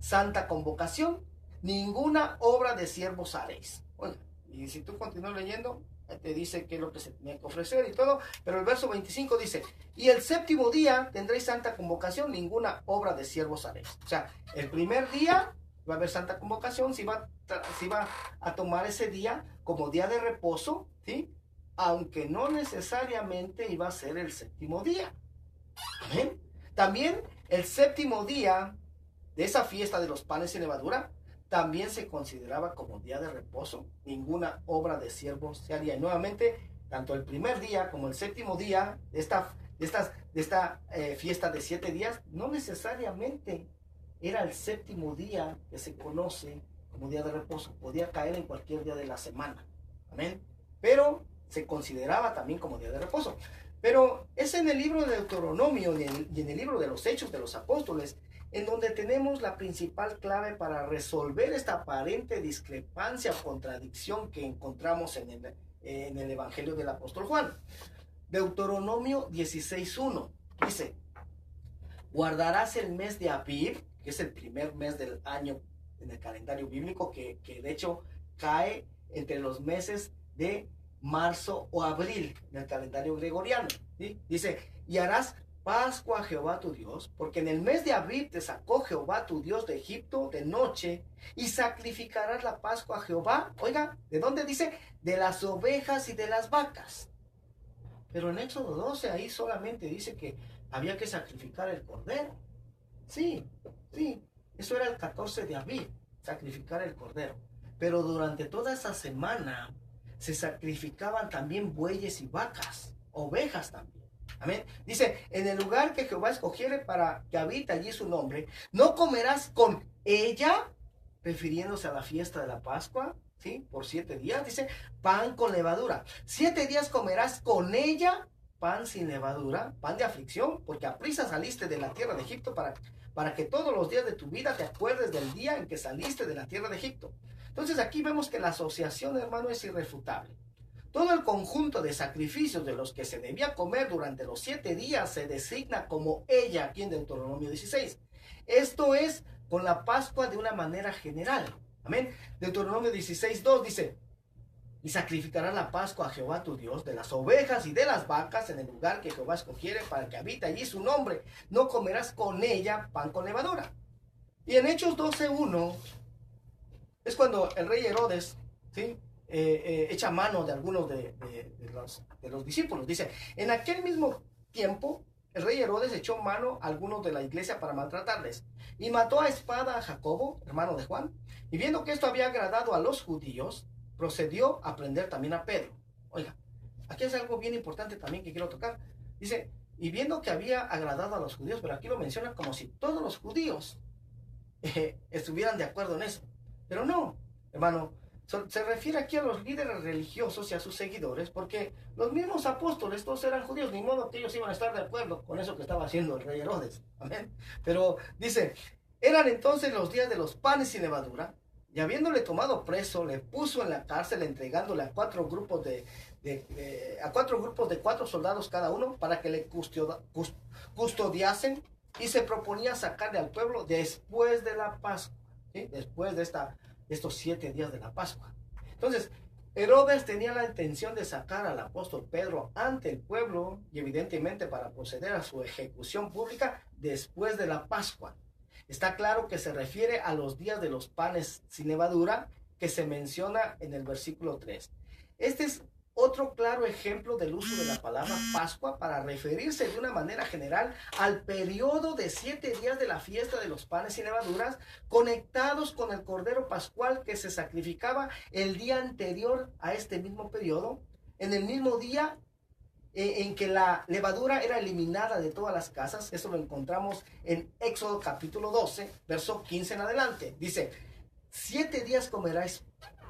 santa convocación, ninguna obra de siervos haréis. Oye, y si tú continúas leyendo, te dice qué es lo que se tiene que ofrecer y todo, pero el verso 25 dice, y el séptimo día tendréis santa convocación, ninguna obra de siervos haréis. O sea, el primer día va a haber santa convocación, si va a tomar ese día como día de reposo, ¿sí? Aunque no necesariamente iba a ser el séptimo día. ¿Amén? También el séptimo día de esa fiesta de los panes sin levadura también se consideraba como día de reposo. Ninguna obra de siervos se haría. Y nuevamente, tanto el primer día como el séptimo día de esta fiesta de 7 días, no necesariamente era el séptimo día que se conoce como día de reposo. Podía caer en cualquier día de la semana. Amén. Pero se consideraba también como día de reposo. Pero es en el libro de Deuteronomio y en el libro de los Hechos de los Apóstoles en donde tenemos la principal clave para resolver esta aparente discrepancia o contradicción que encontramos en el Evangelio del apóstol Juan. Deuteronomio 16:1 dice, guardarás el mes de Aviv, que es el primer mes del año en el calendario bíblico, que de hecho cae entre los meses de marzo o abril en el calendario gregoriano, ¿sí? Dice, y harás Pascua a Jehová tu Dios, porque en el mes de Aviv te sacó Jehová tu Dios de Egipto de noche, y sacrificarás la Pascua a Jehová. Oiga, ¿de dónde dice? De las ovejas y de las vacas. Pero en Éxodo 12 ahí solamente dice que había que sacrificar el cordero. Sí, eso era el 14 de Aviv, sacrificar el cordero. Pero durante toda esa semana se sacrificaban también bueyes y vacas, ovejas también. Amén. Dice, en el lugar que Jehová escogiere para que habite allí su nombre, no comerás con ella, refiriéndose a la fiesta de la Pascua, ¿sí? Por 7 días, dice, pan con levadura. 7 días comerás con ella pan sin levadura, pan de aflicción, porque aprisa saliste de la tierra de Egipto para que todos los días de tu vida te acuerdes del día en que saliste de la tierra de Egipto. Entonces aquí vemos que la asociación, hermano, es irrefutable. Todo el conjunto de sacrificios de los que se debía comer durante los 7 días se designa como ella aquí en Deuteronomio 16. Esto es con la Pascua de una manera general. Amén. Deuteronomio 16:2 dice, y sacrificarás la Pascua a Jehová tu Dios de las ovejas y de las vacas en el lugar que Jehová escogiere para que habite allí su nombre. No comerás con ella pan con levadura. Y en Hechos 12:1 es cuando el rey Herodes, ¿sí? Echa mano de algunos de los discípulos. Dice, en aquel mismo tiempo el rey Herodes echó mano a algunos de la iglesia para maltratarles y mató a espada a Jacobo, hermano de Juan, y viendo que esto había agradado a los judíos, procedió a prender también a Pedro. Oiga, aquí es algo bien importante también que quiero tocar. Dice, y viendo que había agradado a los judíos, pero aquí lo menciona como si todos los judíos estuvieran de acuerdo en eso. Pero no, hermano, se refiere aquí a los líderes religiosos y a sus seguidores, porque los mismos apóstoles todos eran judíos, ni modo que ellos iban a estar de acuerdo con eso que estaba haciendo el rey Herodes. Amén. Pero dice, eran entonces los días de los panes sin levadura, y habiéndole tomado preso, le puso en la cárcel, entregándole a cuatro grupos de 4 soldados cada uno, para que le custodiasen, y se proponía sacarle al pueblo después de la Pascua, ¿sí? Después de estos 7 días de la Pascua. Entonces, Herodes tenía la intención de sacar al apóstol Pedro ante el pueblo, y evidentemente para proceder a su ejecución pública después de la Pascua. Está claro que se refiere a los días de los panes sin levadura, que se menciona en el versículo 3. Este es otro claro ejemplo del uso de la palabra Pascua para referirse de una manera general al periodo de 7 días de la fiesta de los panes sin levaduras, conectados con el cordero pascual que se sacrificaba el día anterior a este mismo periodo, en el mismo día en que la levadura era eliminada de todas las casas. Eso lo encontramos en Éxodo capítulo 12, verso 15 en adelante. Dice: 7 días comeráis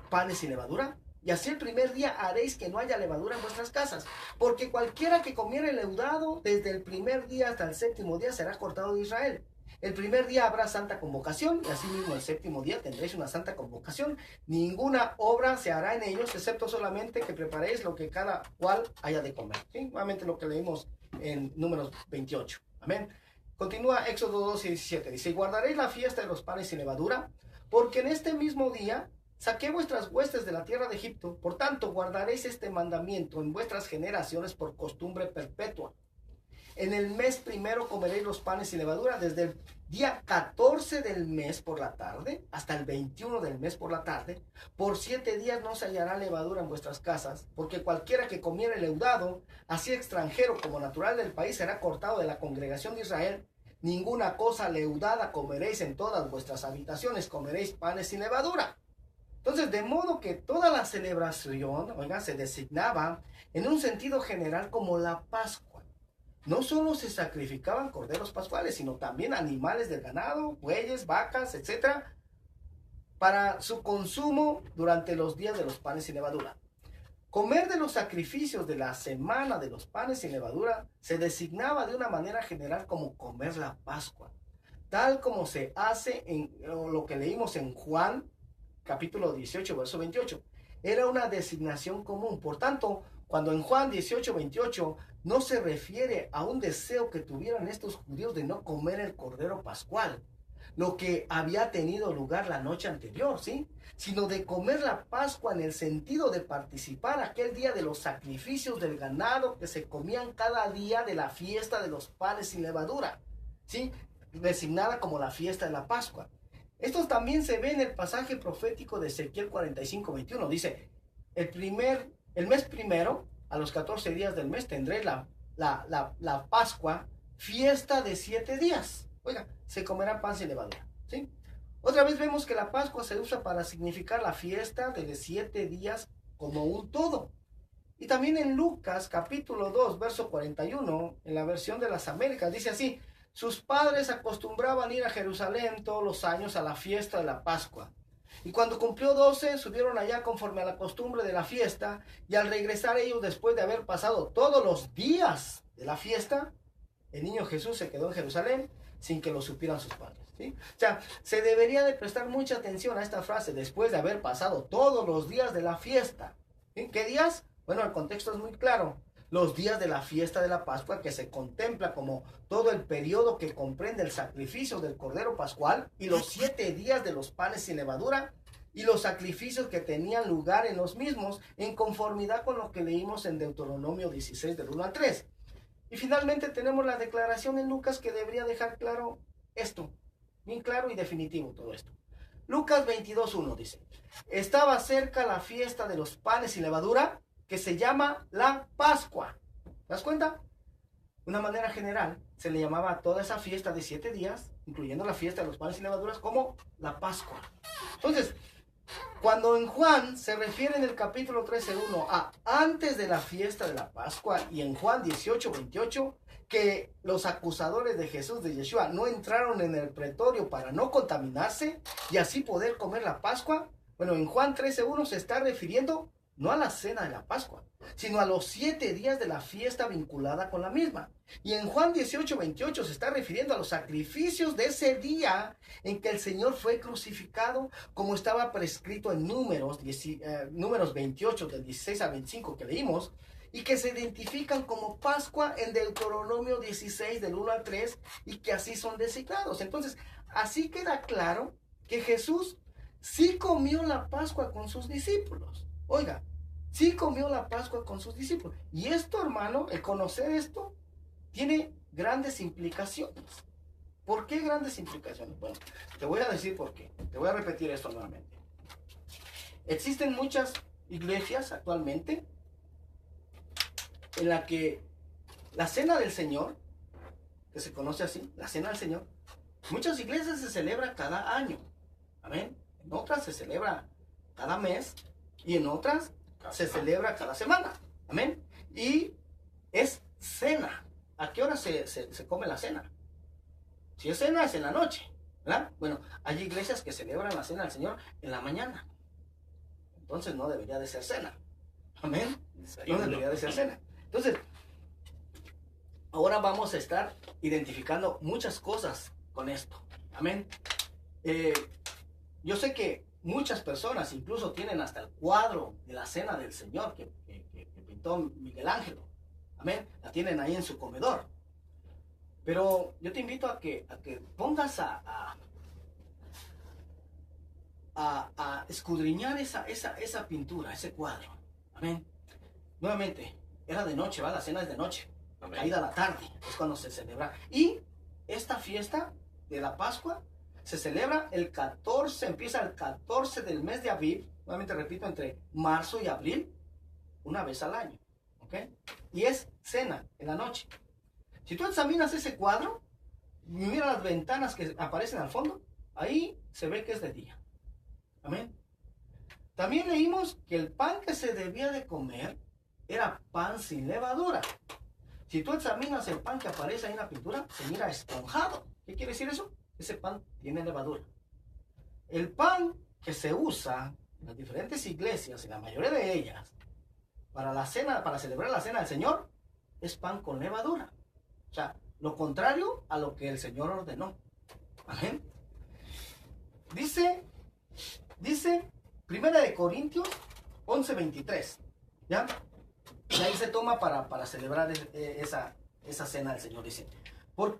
panes sin levadura, y así el primer día haréis que no haya levadura en vuestras casas, porque cualquiera que comiere leudado desde el primer día hasta el 7º día será cortado de Israel. El primer día habrá santa convocación, y asimismo el 7º día tendréis una santa convocación. Ninguna obra se hará en ellos, excepto solamente que preparéis lo que cada cual haya de comer. ¿Sí? Nuevamente lo que leímos en Números 28. Amén. Continúa Éxodo 12 y 17. Dice: y guardaréis la fiesta de los panes sin levadura, porque en este mismo día saqué vuestras huestes de la tierra de Egipto. Por tanto, guardaréis este mandamiento en vuestras generaciones por costumbre perpetua. En el mes primero comeréis los panes sin levadura, desde el día 14 del mes por la tarde hasta el 21 del mes por la tarde. Por 7 días no se hallará levadura en vuestras casas, porque cualquiera que comiere leudado, así extranjero como natural del país, será cortado de la congregación de Israel. Ninguna cosa leudada comeréis en todas vuestras habitaciones, comeréis panes sin levadura. Entonces, de modo que toda la celebración, oiga, se designaba en un sentido general como la Pascua. No solo se sacrificaban corderos pascuales, sino también animales del ganado, bueyes, vacas, etc., para su consumo durante los días de los panes sin levadura. Comer de los sacrificios de la semana de los panes sin levadura se designaba de una manera general como comer la Pascua, tal como se hace en lo que leímos en Juan capítulo 18, verso 28. Era una designación común. Por tanto, cuando en Juan 18, 28 no se refiere a un deseo que tuvieran estos judíos de no comer el cordero pascual, lo que había tenido lugar la noche anterior, ¿sí? Sino de comer la Pascua en el sentido de participar aquel día de los sacrificios del ganado que se comían cada día de la fiesta de los panes sin levadura, ¿sí? Designada como la fiesta de la Pascua. Esto también se ve en el pasaje profético de Ezequiel 45, 21. Dice: el mes primero, a los 14 días del mes, tendré la Pascua, fiesta de 7 días. Oiga, se comerá pan sin levadura, ¿sí? Otra vez vemos que la Pascua se usa para significar la fiesta de 7 días como un todo. Y también en Lucas capítulo 2, verso 41, en la versión de las Américas, dice así: sus padres acostumbraban ir a Jerusalén todos los años a la fiesta de la Pascua. Y cuando cumplió 12, subieron allá conforme a la costumbre de la fiesta, y al regresar ellos después de haber pasado todos los días de la fiesta, el niño Jesús se quedó en Jerusalén sin que lo supieran sus padres, ¿sí? O sea, se debería de prestar mucha atención a esta frase: después de haber pasado todos los días de la fiesta. ¿Sí? ¿Qué días? Bueno, el contexto es muy claro. Los días de la fiesta de la Pascua, que se contempla como todo el periodo que comprende el sacrificio del cordero pascual, y los 7 días de los panes sin levadura, y los sacrificios que tenían lugar en los mismos, en conformidad con lo que leímos en Deuteronomio 16, del 1 al 3. Y finalmente tenemos la declaración en Lucas que debería dejar claro esto, bien claro y definitivo todo esto. Lucas 22:1 dice: estaba cerca la fiesta de los panes sin levadura, que se llama la Pascua. ¿Te das cuenta? De una manera general, se le llamaba a toda esa fiesta de 7 días, incluyendo la fiesta de los panes sin levaduras, como la Pascua. Entonces, cuando en Juan se refiere en el capítulo 13:1 a antes de la fiesta de la Pascua, y en Juan 18:28 que los acusadores de Jesús, de Yeshua, no entraron en el pretorio para no contaminarse y así poder comer la Pascua, bueno, en Juan 13:1 se está refiriendo no a la cena de la Pascua, sino a los 7 días de la fiesta vinculada con la misma. Y en Juan 18:28 se está refiriendo a los sacrificios de ese día en que el Señor fue crucificado, como estaba prescrito en Números 28, del 16 al 25 que leímos, y que se identifican como Pascua en Deuteronomio 16, del 1 al 3, y que así son designados. Entonces, así queda claro que Jesús sí comió la Pascua con sus discípulos. Oiga, sí comió la Pascua con sus discípulos. Y esto, hermano, el conocer esto, tiene grandes implicaciones. ¿Por qué grandes implicaciones? Bueno, te voy a decir por qué. Te voy a repetir esto nuevamente. Existen muchas iglesias actualmente en la que la Cena del Señor, que se conoce así, la Cena del Señor, muchas iglesias se celebra cada año. Amén. En otras se celebra cada mes y en otras se celebra cada semana. Amén. Y es cena. ¿A qué hora se come la cena? Si es cena, es en la noche, ¿verdad? Bueno, hay iglesias que celebran la Cena del Señor en la mañana. Entonces no debería de ser cena. Amén. No debería de ser cena. Entonces, ahora vamos a estar identificando muchas cosas con esto. Amén. Yo sé que muchas personas incluso tienen hasta el cuadro de la Cena del Señor que pintó Miguel Ángel. Amén. La tienen ahí en su comedor. Pero yo te invito a que pongas a escudriñar esa pintura, ese cuadro. Amén. Nuevamente, era de noche, ¿va? La cena es de noche. Amén. Caída la tarde, es cuando se celebra. Y esta fiesta de la Pascua se celebra el 14, empieza el 14 del mes de abril, nuevamente repito, entre marzo y abril, una vez al año. ¿Ok? Y es cena en la noche. Si tú examinas ese cuadro, mira las ventanas que aparecen al fondo, ahí se ve que es de día. Amén. También leímos que el pan que se debía de comer era pan sin levadura. Si tú examinas el pan que aparece ahí en la pintura, se mira esponjado. ¿Qué quiere decir eso? Ese pan tiene levadura. El pan que se usa en las diferentes iglesias, en la mayoría de ellas, para la cena, para celebrar la cena del Señor, es pan con levadura. O sea, lo contrario a lo que el Señor ordenó. Amén. Dice 1 Corintios 11:23. ¿Ya? Y ahí se toma para celebrar esa cena del Señor.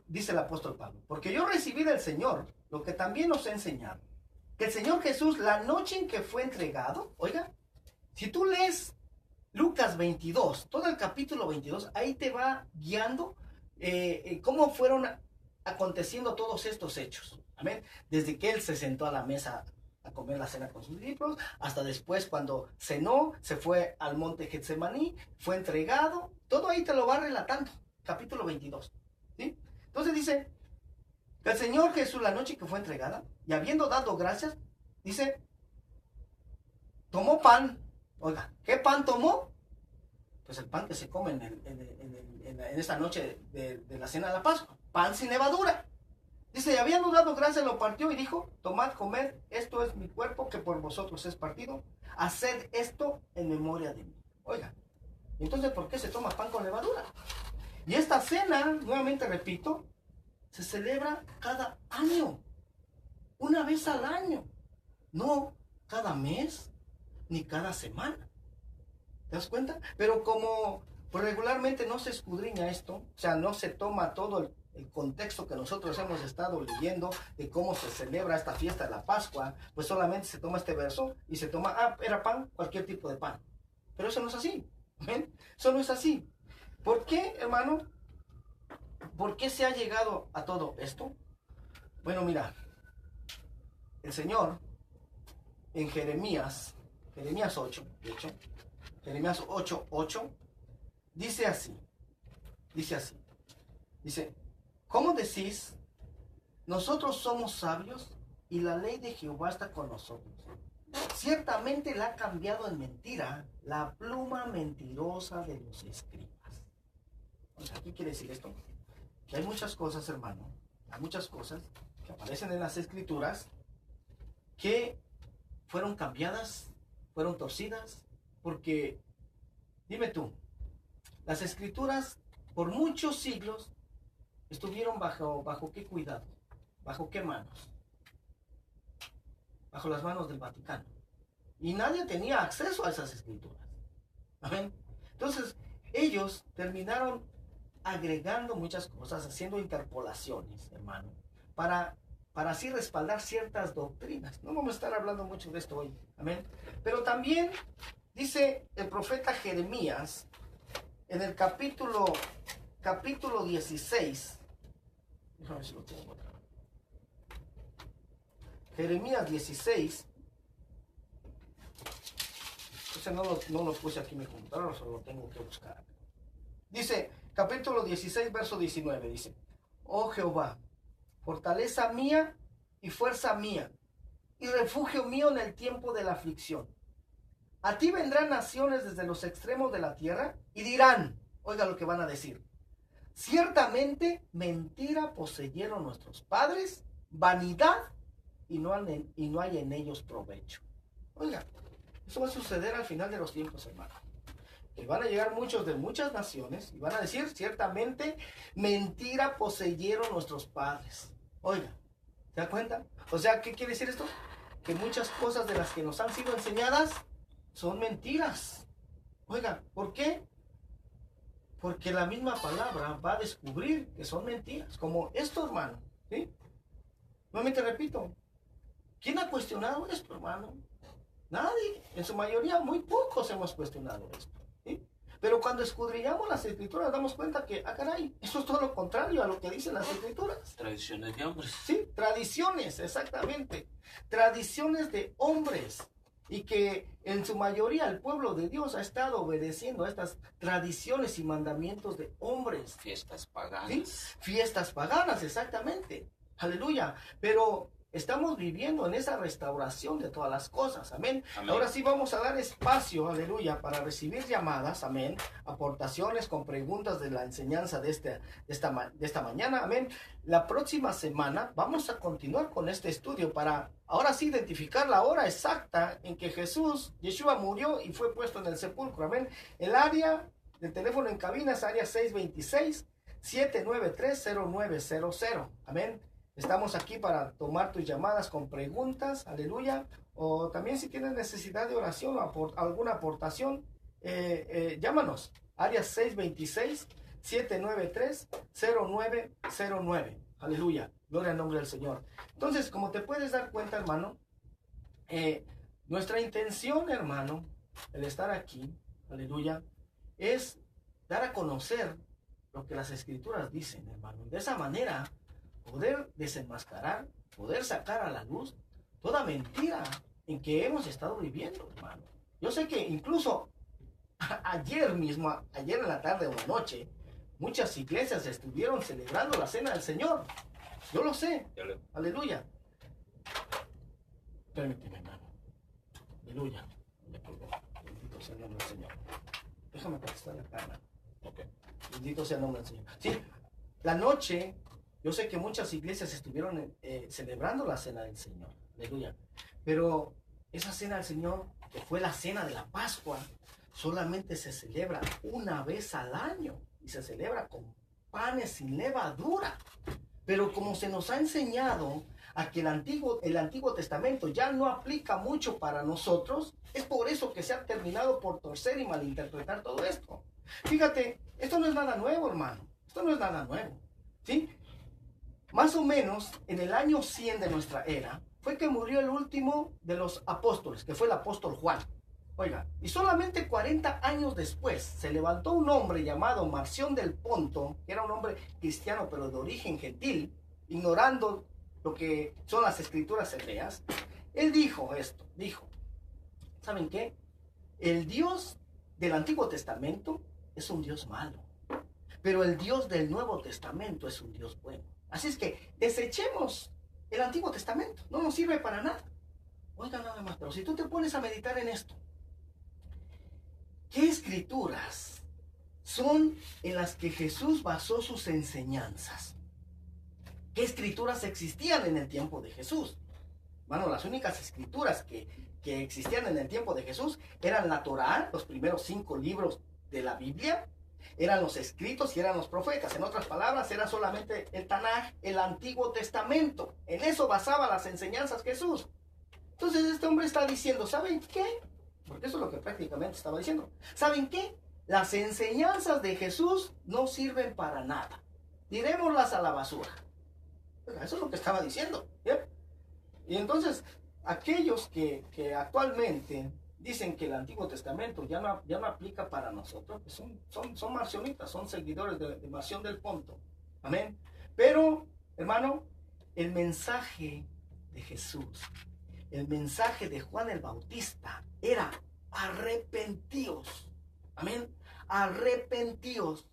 Dice el apóstol Pablo, porque yo recibí del Señor lo que también os he enseñado, que el Señor Jesús, la noche en que fue entregado, oiga, si tú lees Lucas 22, todo el capítulo 22, ahí te va guiando cómo fueron aconteciendo todos estos hechos. Amén. Desde que él se sentó a la mesa a comer la cena con sus discípulos, hasta después cuando cenó, se fue al monte Getsemaní, fue entregado, todo ahí te lo va relatando, capítulo 22. ¿Sí? Entonces dice, el Señor Jesús la noche que fue entregada, y habiendo dado gracias, dice, tomó pan. Oiga, ¿qué pan tomó? Pues el pan que se come en esta noche de la cena de la Pascua, pan sin levadura. Dice, y habiendo dado gracias, lo partió y dijo, tomad, comed, esto es mi cuerpo que por vosotros es partido, haced esto en memoria de mí. Oiga, entonces, ¿por qué se toma pan con levadura? Y esta cena, nuevamente repito, se celebra cada año, una vez al año, no cada mes ni cada semana. ¿Te das cuenta? Pero como pues, regularmente no se escudriña esto, o sea, no se toma todo el contexto que nosotros hemos estado leyendo de cómo se celebra esta fiesta de la Pascua, pues solamente se toma este verso y se toma, era pan, cualquier tipo de pan. Pero eso no es así. ¿Ven? Eso no es así. ¿Por qué, hermano? ¿Por qué se ha llegado a todo esto? Bueno, mira, el Señor en Jeremías 8, de hecho, Jeremías 8:8, dice así, ¿cómo decís? Nosotros somos sabios y la ley de Jehová está con nosotros. Ciertamente la ha cambiado en mentira la pluma mentirosa de los escribas. O sea, ¿qué quiere decir esto? Que hay muchas cosas, hermano, hay muchas cosas que aparecen en las escrituras que fueron cambiadas, fueron torcidas, porque, dime tú, las escrituras por muchos siglos estuvieron bajo qué cuidado, bajo qué manos, bajo las manos del Vaticano. Y nadie tenía acceso a esas escrituras. Amén. Entonces, ellos terminaron agregando muchas cosas, haciendo interpolaciones, hermano, para así respaldar ciertas doctrinas. No vamos a estar hablando mucho de esto hoy. Amén. Pero también dice el profeta Jeremías, en el capítulo 16, déjame ver si lo tengo otra vez. Jeremías 16, no lo puse aquí en mi computadora, solo lo tengo que buscar. Dice, capítulo 16, verso 19, dice: oh Jehová, fortaleza mía y fuerza mía, y refugio mío en el tiempo de la aflicción. A ti vendrán naciones desde los extremos de la tierra y dirán, oiga lo que van a decir: ciertamente mentira poseyeron nuestros padres, vanidad, y no hay en ellos provecho. Oiga, eso va a suceder al final de los tiempos, hermano. Que van a llegar muchos de muchas naciones y van a decir, ciertamente mentira poseyeron nuestros padres. Oiga, ¿se da cuenta? O sea, ¿qué quiere decir esto? Que muchas cosas de las que nos han sido enseñadas son mentiras. Oiga, ¿por qué? Porque la misma palabra va a descubrir que son mentiras. Como esto, hermano. ¿Sí? Nuevamente repito. ¿Quién ha cuestionado esto, hermano? Nadie. En su mayoría, muy pocos hemos cuestionado esto. ¿Sí? Pero cuando escudriñamos las escrituras, damos cuenta que, caray, eso es todo lo contrario a lo que dicen las escrituras. Tradiciones de hombres. Sí, tradiciones, exactamente. Tradiciones de hombres. Y que en su mayoría el pueblo de Dios ha estado obedeciendo a estas tradiciones y mandamientos de hombres. Fiestas paganas. ¿Sí? Fiestas paganas, exactamente. Aleluya. Pero estamos viviendo en esa restauración de todas las cosas. Amén. Amén. Ahora sí vamos a dar espacio, aleluya, para recibir llamadas. Amén. Aportaciones con preguntas de la enseñanza de esta mañana. Amén. La próxima semana vamos a continuar con este estudio para ahora sí identificar la hora exacta en que Yeshua murió y fue puesto en el sepulcro. Amén. El área del teléfono en cabina es área 626-793-0900. Amén. Estamos aquí para tomar tus llamadas con preguntas, aleluya, o también si tienes necesidad de oración o alguna aportación, llámanos, área 626-793-0909, aleluya, gloria al nombre del Señor. Entonces, como te puedes dar cuenta, hermano, nuestra intención, hermano, el estar aquí, aleluya, es dar a conocer lo que las Escrituras dicen, hermano. De esa manera poder desenmascarar, poder sacar a la luz toda mentira en que hemos estado viviendo, hermano. Yo sé que incluso ayer en la tarde o la noche, muchas iglesias estuvieron celebrando la cena del Señor. Yo lo sé. Aleluya. Permíteme, hermano. Aleluya. Bendito sea el nombre del Señor. Déjame contestar la cámara. Okay. Bendito sea el nombre del Señor. Sí, la noche. Yo sé que muchas iglesias estuvieron celebrando la cena del Señor, aleluya. Pero esa cena del Señor, que fue la cena de la Pascua, solamente se celebra una vez al año y se celebra con panes sin levadura. Pero como se nos ha enseñado a que el Antiguo Testamento ya no aplica mucho para nosotros, es por eso que se ha terminado por torcer y malinterpretar todo esto. Fíjate, esto no es nada nuevo, hermano. Esto no es nada nuevo, ¿sí? Más o menos en el año 100 de nuestra era fue que murió el último de los apóstoles, que fue el apóstol Juan. Oiga, y solamente 40 años después se levantó un hombre llamado Marción del Ponto, que era un hombre cristiano pero de origen gentil, ignorando lo que son las escrituras hebreas. Él dijo esto, ¿saben qué? El Dios del Antiguo Testamento es un Dios malo, pero el Dios del Nuevo Testamento es un Dios bueno. Así es que desechemos el Antiguo Testamento, no nos sirve para nada. Oiga, nada más, pero si tú te pones a meditar en esto, ¿qué escrituras son en las que Jesús basó sus enseñanzas? ¿Qué escrituras existían en el tiempo de Jesús? Bueno, las únicas escrituras que que existían en el tiempo de Jesús eran la Torá, los primeros 5 libros de la Biblia, eran los escritos y eran los profetas. En otras palabras, era solamente el Tanaj, el Antiguo Testamento. En eso basaba las enseñanzas Jesús. Entonces este hombre está diciendo, ¿saben qué? Porque eso es lo que prácticamente estaba diciendo. ¿Saben qué? Las enseñanzas de Jesús no sirven para nada. Tirémoslas a la basura. Eso es lo que estaba diciendo. ¿Bien? Y entonces, aquellos que actualmente dicen que el Antiguo Testamento ya no aplica para nosotros, pues son marcionitas, son seguidores de Marción del Ponto. Amén. Pero, hermano, el mensaje de Jesús, el mensaje de Juan el Bautista era arrepentíos. Amén. Arrepentíos.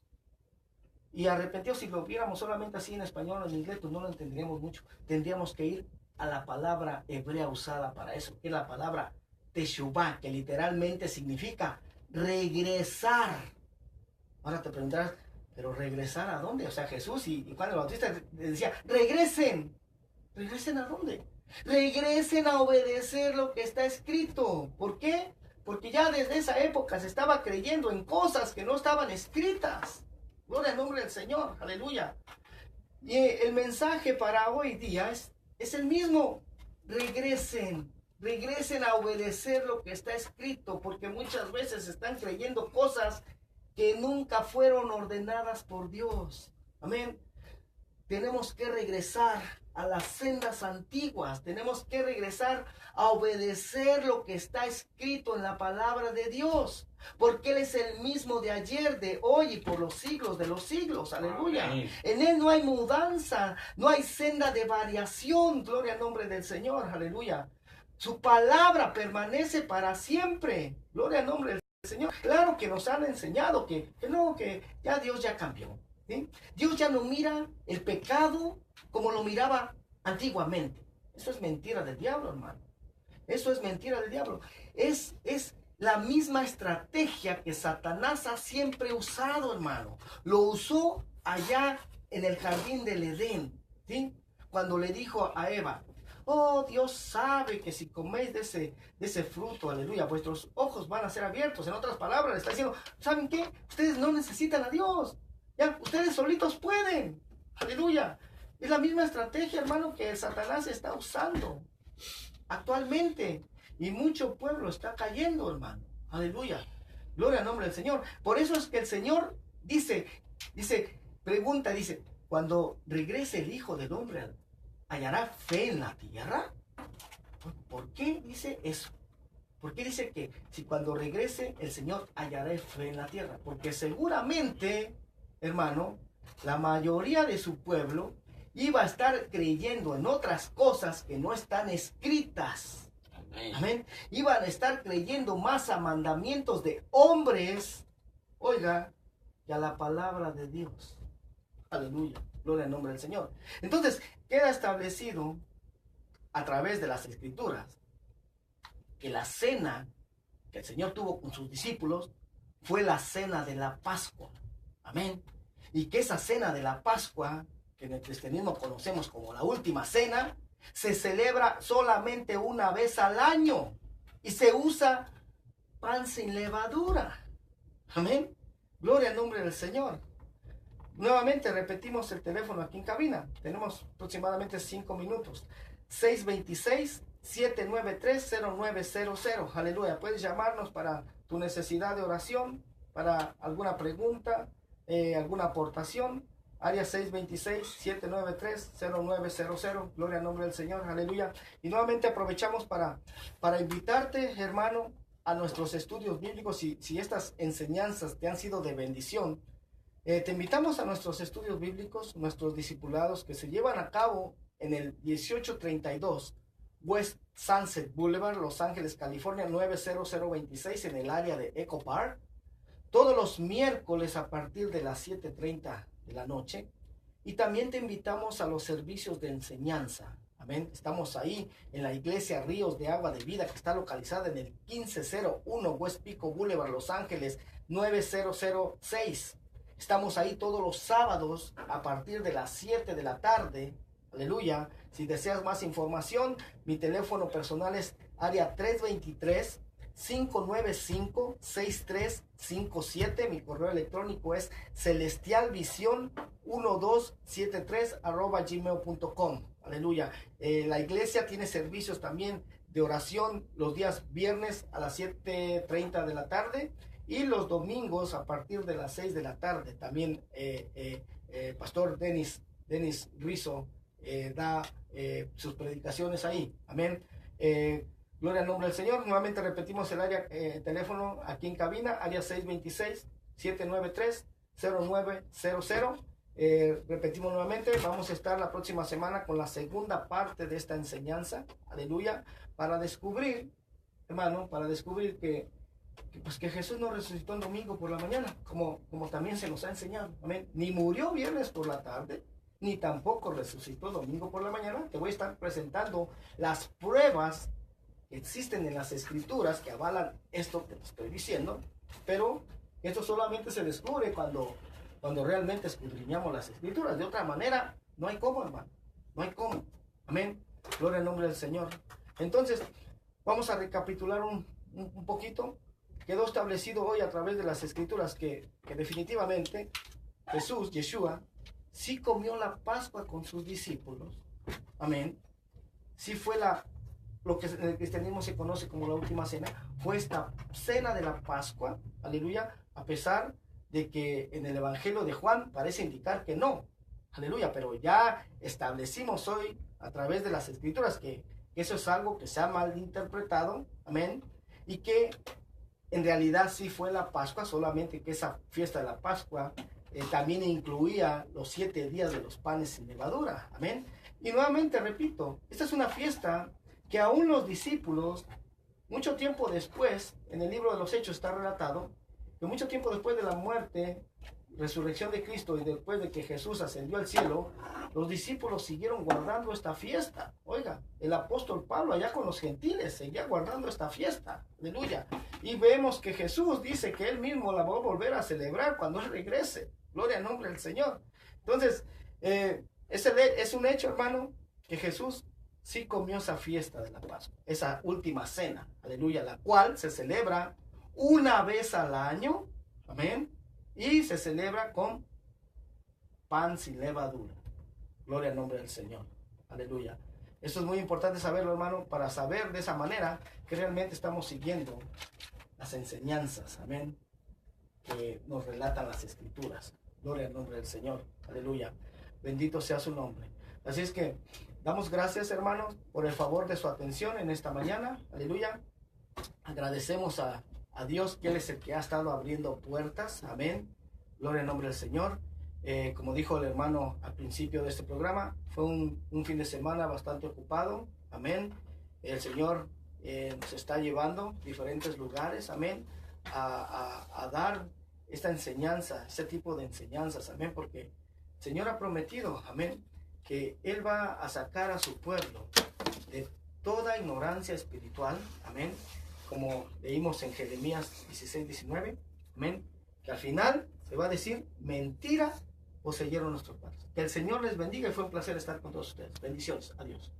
Y arrepentidos, si lo viéramos solamente así en español o en inglés, pues no lo entenderíamos mucho. Tendríamos que ir a la palabra hebrea usada para eso, que es la palabra teshuvah, que literalmente significa regresar. Ahora te preguntarás, ¿pero regresar a dónde? O sea, Jesús y Juan el Bautista decía, regresen. ¿Regresen a dónde? Regresen a obedecer lo que está escrito. ¿Por qué? Porque ya desde esa época se estaba creyendo en cosas que no estaban escritas. Gloria al nombre del Señor, aleluya. Y el mensaje para hoy día es el mismo. Regresen a obedecer lo que está escrito, porque muchas veces están creyendo cosas que nunca fueron ordenadas por Dios. Amén. Tenemos que regresar a las sendas antiguas. Tenemos que regresar a obedecer lo que está escrito en la palabra de Dios. Porque Él es el mismo de ayer, de hoy y por los siglos de los siglos. Aleluya. Amén. En Él no hay mudanza, no hay senda de variación. Gloria al nombre del Señor. Aleluya. Su palabra permanece para siempre. Gloria al nombre del Señor. Claro que nos han enseñado que ya Dios ya cambió. ¿Sí? Dios ya no mira el pecado como lo miraba antiguamente. Eso es mentira del diablo, hermano. Eso es mentira del diablo. Es la misma estrategia que Satanás ha siempre usado, hermano. Lo usó allá en el jardín del Edén, ¿sí? Cuando le dijo a Eva, oh, Dios sabe que si coméis de ese fruto, aleluya, vuestros ojos van a ser abiertos. En otras palabras, le está diciendo, ¿saben qué? Ustedes no necesitan a Dios. Ya, ustedes solitos pueden. Aleluya. Es la misma estrategia, hermano, que Satanás está usando actualmente. Y mucho pueblo está cayendo, hermano. Aleluya. Gloria al nombre del Señor. Por eso es que el Señor pregunta, cuando regrese el Hijo del Hombre, ¿hallará fe en la tierra? ¿Por qué dice eso? ¿Por qué dice que si cuando regrese el Señor hallará fe en la tierra? Porque seguramente, hermano, la mayoría de su pueblo iba a estar creyendo en otras cosas que no están escritas. Amén. Amén. Iban a estar creyendo más a mandamientos de hombres, oiga, que a la palabra de Dios. Aleluya. Gloria al nombre del Señor. Entonces, queda establecido a través de las Escrituras que la cena que el Señor tuvo con sus discípulos fue la cena de la Pascua. Amén. Y que esa cena de la Pascua, que en el cristianismo conocemos como la última cena, se celebra solamente una vez al año y se usa pan sin levadura. Amén. Gloria al nombre del Señor. Nuevamente repetimos el teléfono aquí en cabina. Tenemos aproximadamente 5 minutos. 626-793-0900. Aleluya. Puedes llamarnos para tu necesidad de oración, para alguna pregunta, alguna aportación. Área 626-793-0900. Gloria al nombre del Señor. Aleluya. Y nuevamente aprovechamos para invitarte, hermano, a nuestros estudios bíblicos. Si estas enseñanzas te han sido de bendición, te invitamos a nuestros estudios bíblicos, nuestros discipulados que se llevan a cabo en el 1832 West Sunset Boulevard, Los Ángeles, California, 90026, en el área de Echo Park. Todos los miércoles a partir de las 7:30 de la noche. Y también te invitamos a los servicios de enseñanza. Amén. Estamos ahí en la iglesia Ríos de Agua de Vida, que está localizada en el 1501 West Pico Boulevard, Los Ángeles, 9006. Estamos ahí todos los sábados a partir de las 7 de la tarde. Aleluya. Si deseas más información, mi teléfono personal es área 323-595-6357. Mi correo electrónico es celestialvision1273@gmail.com. Aleluya. La iglesia tiene servicios también de oración los días viernes a las 7:30 de la tarde y los domingos a partir de las 6 de la tarde. También Pastor Denis Rizzo da sus predicaciones ahí. Amén. Gloria al nombre del Señor. Nuevamente repetimos el área teléfono aquí en cabina, área 626-793-0900. Repetimos nuevamente, vamos a estar la próxima semana con la segunda parte de esta enseñanza, aleluya, para descubrir, hermano, que Jesús no resucitó el domingo por la mañana, como también se nos ha enseñado, amén, ni murió viernes por la tarde, ni tampoco resucitó domingo por la mañana. Te voy a estar presentando las pruebas que existen en las escrituras que avalan esto que te estoy diciendo, pero esto solamente se descubre cuando realmente escudriñamos las escrituras. De otra manera, no hay cómo, hermano. No hay cómo. Amén. Gloria al nombre del Señor. Entonces, vamos a recapitular un poquito. Quedó establecido hoy a través de las escrituras que definitivamente Yeshua, sí comió la Pascua con sus discípulos. Amén. Sí fue lo que en el cristianismo se conoce como la última cena. Fue esta cena de la Pascua. Aleluya. A pesar de que en el Evangelio de Juan parece indicar que no, aleluya, pero ya establecimos hoy a través de las escrituras que eso es algo que se ha malinterpretado, amén, y que en realidad sí fue la Pascua, solamente que esa fiesta de la Pascua también incluía los 7 días de los panes sin levadura, amén. Y nuevamente repito, esta es una fiesta que aún los discípulos, mucho tiempo después, en el libro de los Hechos está relatado, que mucho tiempo después de la muerte, resurrección de Cristo y después de que Jesús ascendió al cielo, los discípulos siguieron guardando esta fiesta. Oiga, el apóstol Pablo allá con los gentiles seguía guardando esta fiesta. Aleluya. Y vemos que Jesús dice que él mismo la va a volver a celebrar cuando él regrese. Gloria al nombre del Señor. Entonces, es un hecho, hermano, que Jesús sí comió esa fiesta de la Pascua, esa última cena. Aleluya, la cual se celebra una vez al año, amén, y se celebra con pan sin levadura. Gloria al nombre del Señor, aleluya. Esto es muy importante saberlo, hermano, para saber de esa manera que realmente estamos siguiendo las enseñanzas, amén, que nos relatan las escrituras. Gloria al nombre del Señor, aleluya. Bendito sea su nombre. Así es que damos gracias, hermanos, por el favor de su atención en esta mañana, aleluya. Agradecemos a Dios, que Él es el que ha estado abriendo puertas, amén, gloria al nombre del Señor. Como dijo el hermano al principio de este programa, fue un fin de semana bastante ocupado, amén. El Señor nos está llevando a diferentes lugares, amén, a dar esta enseñanza, este tipo de enseñanzas, amén, porque el Señor ha prometido, amén, que Él va a sacar a su pueblo de toda ignorancia espiritual, amén, como leímos en Jeremías 16:19, amén, que al final se va a decir: mentira poseyeron nuestros padres. Que el Señor les bendiga y fue un placer estar con todos ustedes. Bendiciones. Adiós.